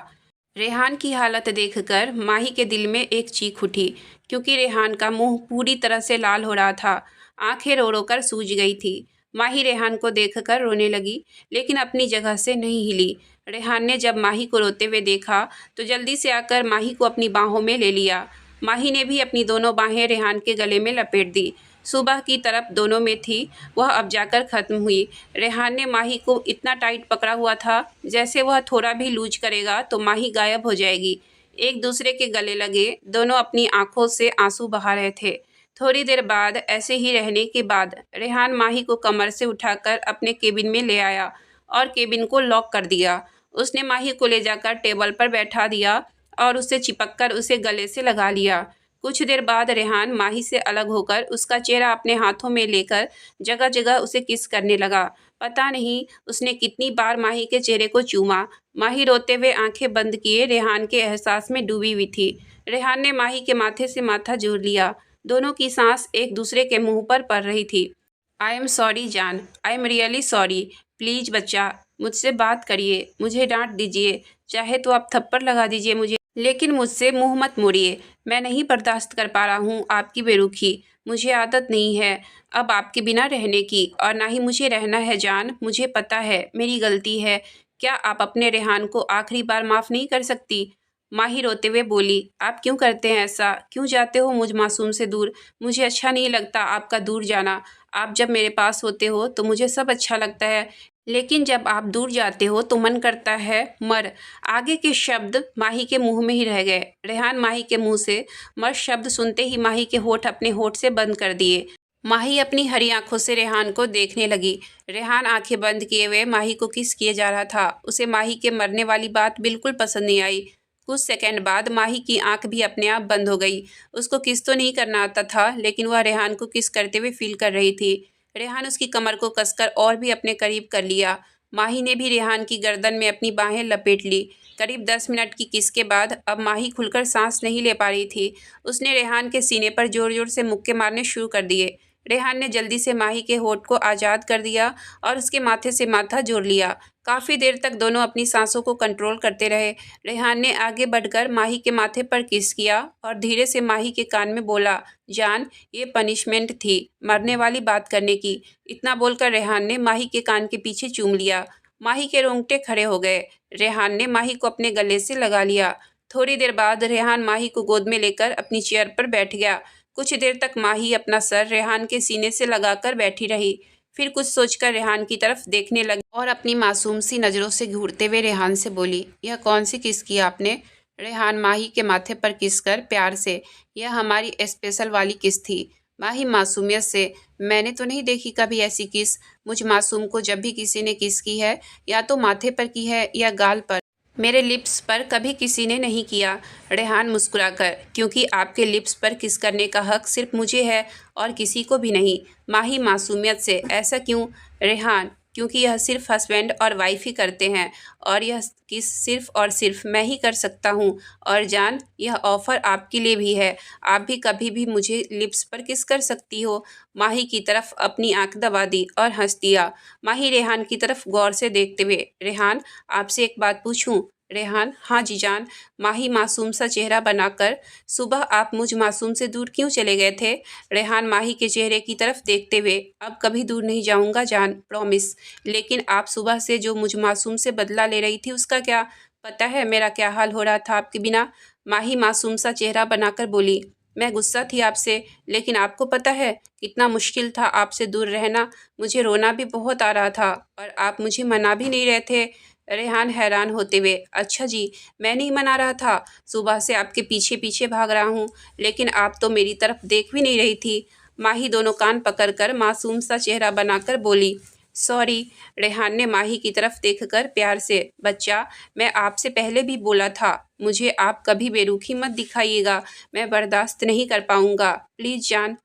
रेहान की हालत देखकर माही के दिल में एक चीख उठी, क्योंकि रेहान का मुंह पूरी तरह से लाल हो रहा था। आंखें रो रो कर सूज गई थी। माही रेहान को देखकर रोने लगी, लेकिन अपनी जगह से नहीं हिली। रेहान ने जब माही को रोते हुए देखा तो जल्दी से आकर माही को अपनी बाहों में ले लिया। माही ने भी अपनी दोनों बाहें रेहान के गले में लपेट दी। सुबह की तरफ दोनों में थी, वह अब जाकर ख़त्म हुई। रेहान ने माही को इतना टाइट पकड़ा हुआ था, जैसे वह थोड़ा भी लूज करेगा तो माही गायब हो जाएगी। एक दूसरे के गले लगे, दोनों अपनी आंखों से आंसू बहा रहे थे। थोड़ी देर बाद ऐसे ही रहने के बाद रेहान माही को कमर से उठाकर अपने केबिन में ले आया और केबिन को लॉक कर दिया। उसने माही को ले जाकर टेबल पर बैठा दिया और उससे चिपककर उसे गले से लगा लिया। कुछ देर बाद रेहान माही से अलग होकर उसका चेहरा अपने हाथों में लेकर जगह जगह उसे किस करने लगा। पता नहीं उसने कितनी बार माही के चेहरे को चूमा। माही रोते हुए आंखें बंद किए रेहान के एहसास में डूबी हुई थी। रेहान ने माही के माथे से माथा जोड़ लिया। दोनों की सांस एक दूसरे के मुंह पर पड़ रही थी। आई एम सॉरी जान, I am really sorry. Please बच्चा, मुझसे बात करिए, मुझे डांट दीजिए, चाहे तो आप थप्पड़ लगा दीजिए मुझे, लेकिन मुझसे मुंह मत मोड़िए। मैं नहीं बर्दाश्त कर पा रहा हूँ आपकी बेरुखी। मुझे आदत नहीं है अब आपके बिना रहने की, और ना ही मुझे रहना है जान। मुझे पता है मेरी गलती है। क्या आप अपने रेहान को आखिरी बार माफ़ नहीं कर सकती? माही रोते हुए बोली, आप क्यों करते हैं ऐसा? क्यों जाते हो मुझ मासूम से दूर? मुझे अच्छा नहीं लगता आपका दूर जाना। आप जब मेरे पास होते हो तो मुझे सब अच्छा लगता है, लेकिन जब आप दूर जाते हो तो मन करता है मर। आगे के शब्द माही के मुंह में ही रह गए। रेहान माही के मुंह से मर शब्द सुनते ही माही के होठ अपने होठ से बंद कर दिए। माही अपनी हरी आंखों से रेहान को देखने लगी। रेहान आंखें बंद किए हुए माही को किस किए जा रहा था। उसे माही के मरने वाली बात बिल्कुल पसंद नहीं आई। कुछ सेकंड बाद माही की आंख भी अपने आप बंद हो गई। उसको किस तो नहीं करना आता था, लेकिन वह रेहान को किस करते हुए फील कर रही थी। रेहान उसकी कमर को कसकर और भी अपने करीब कर लिया। माही ने भी रेहान की गर्दन में अपनी बाहें लपेट ली। करीब 10 मिनट की किस के बाद अब माही खुलकर सांस नहीं ले पा रही थी। उसने रेहान के सीने पर जोर जोर से मुक्के मारने शुरू कर दिए। रेहान ने जल्दी से माही के होठ को आज़ाद कर दिया और उसके माथे से माथा जोड़ लिया। काफ़ी देर तक दोनों अपनी सांसों को कंट्रोल करते रहे। रेहान ने आगे बढ़कर माही के माथे पर किस किया और धीरे से माही के कान में बोला, जान, ये पनिशमेंट थी मरने वाली बात करने की। इतना बोलकर रेहान ने माही के कान के पीछे चूम लिया। माही के रोंगटे खड़े हो गए। रेहान ने माही को अपने गले से लगा लिया। थोड़ी देर बाद रेहान माही को गोद में लेकर अपनी चेयर पर बैठ गया। कुछ देर तक माही अपना सर रेहान के सीने से लगाकर बैठी रही। फिर कुछ सोचकर रेहान की तरफ देखने लगी और अपनी मासूम सी नज़रों से घूरते हुए रेहान से बोली, यह कौन सी किस की आपने? रेहान माही के माथे पर किस कर प्यार से, यह हमारी स्पेशल वाली किस थी। माही मासूमियत से, मैंने तो नहीं देखी कभी ऐसी किस। मुझ मासूम को जब भी किसी ने किस की है, या तो माथे पर की है या गाल पर, मेरे लिप्स पर कभी किसी ने नहीं किया। रेहान मुस्कुराकर, क्योंकि आपके लिप्स पर किस करने का हक सिर्फ मुझे है और किसी को भी नहीं। माही मासूमियत से, ऐसा क्यों? रेहान, क्योंकि यह सिर्फ हस्बैंड और वाइफ ही करते हैं और यह किस सिर्फ और सिर्फ मैं ही कर सकता हूँ। और जान, यह ऑफ़र आपके लिए भी है। आप भी कभी भी मुझे लिप्स पर किस कर सकती हो। माही की तरफ अपनी आंख दबा दी और हंस दिया। माही रेहान की तरफ गौर से देखते हुए, रेहान, आपसे एक बात पूछूं? रेहान, हाँ जी जान। माही मासूम सा चेहरा बनाकर, सुबह आप मुझ मासूम से दूर क्यों चले गए थे? रेहान माही के चेहरे की तरफ देखते हुए, अब कभी दूर नहीं जाऊंगा जान, प्रॉमिस। लेकिन आप सुबह से जो मुझ मासूम से बदला ले रही थी, उसका क्या? पता है मेरा क्या हाल हो रहा था आपके बिना? माही मासूम सा चेहरा बनाकर बोली, मैं गुस्सा थी आपसे, लेकिन आपको पता है कितना मुश्किल था आपसे दूर रहना। मुझे रोना भी बहुत आ रहा था और आप मुझे मना भी नहीं रहे थे। रेहान हैरान होते हुए, अच्छा जी, मैं नहीं मना रहा था। सुबह से आपके पीछे पीछे भाग रहा हूँ, लेकिन आप तो मेरी तरफ देख भी नहीं रही थी। माही दोनों कान पकड़कर मासूम सा चेहरा बनाकर बोली, सॉरी। रेहान ने माही की तरफ देखकर प्यार से, बच्चा, मैं आपसे पहले भी बोला था, मुझे आप कभी बेरुखी मत दिखाइएगा, मैं बर्दाश्त नहीं कर पाऊंगा, प्लीज़ जान।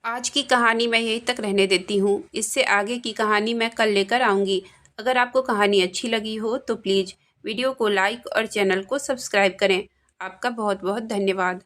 आज की कहानी मैं यहीं तक रहने देती हूँ, इससे आगे की कहानी मैं कल लेकर आऊँगी। अगर आपको कहानी अच्छी लगी हो तो प्लीज़ वीडियो को लाइक और चैनल को सब्सक्राइब करें। आपका बहुत बहुत धन्यवाद।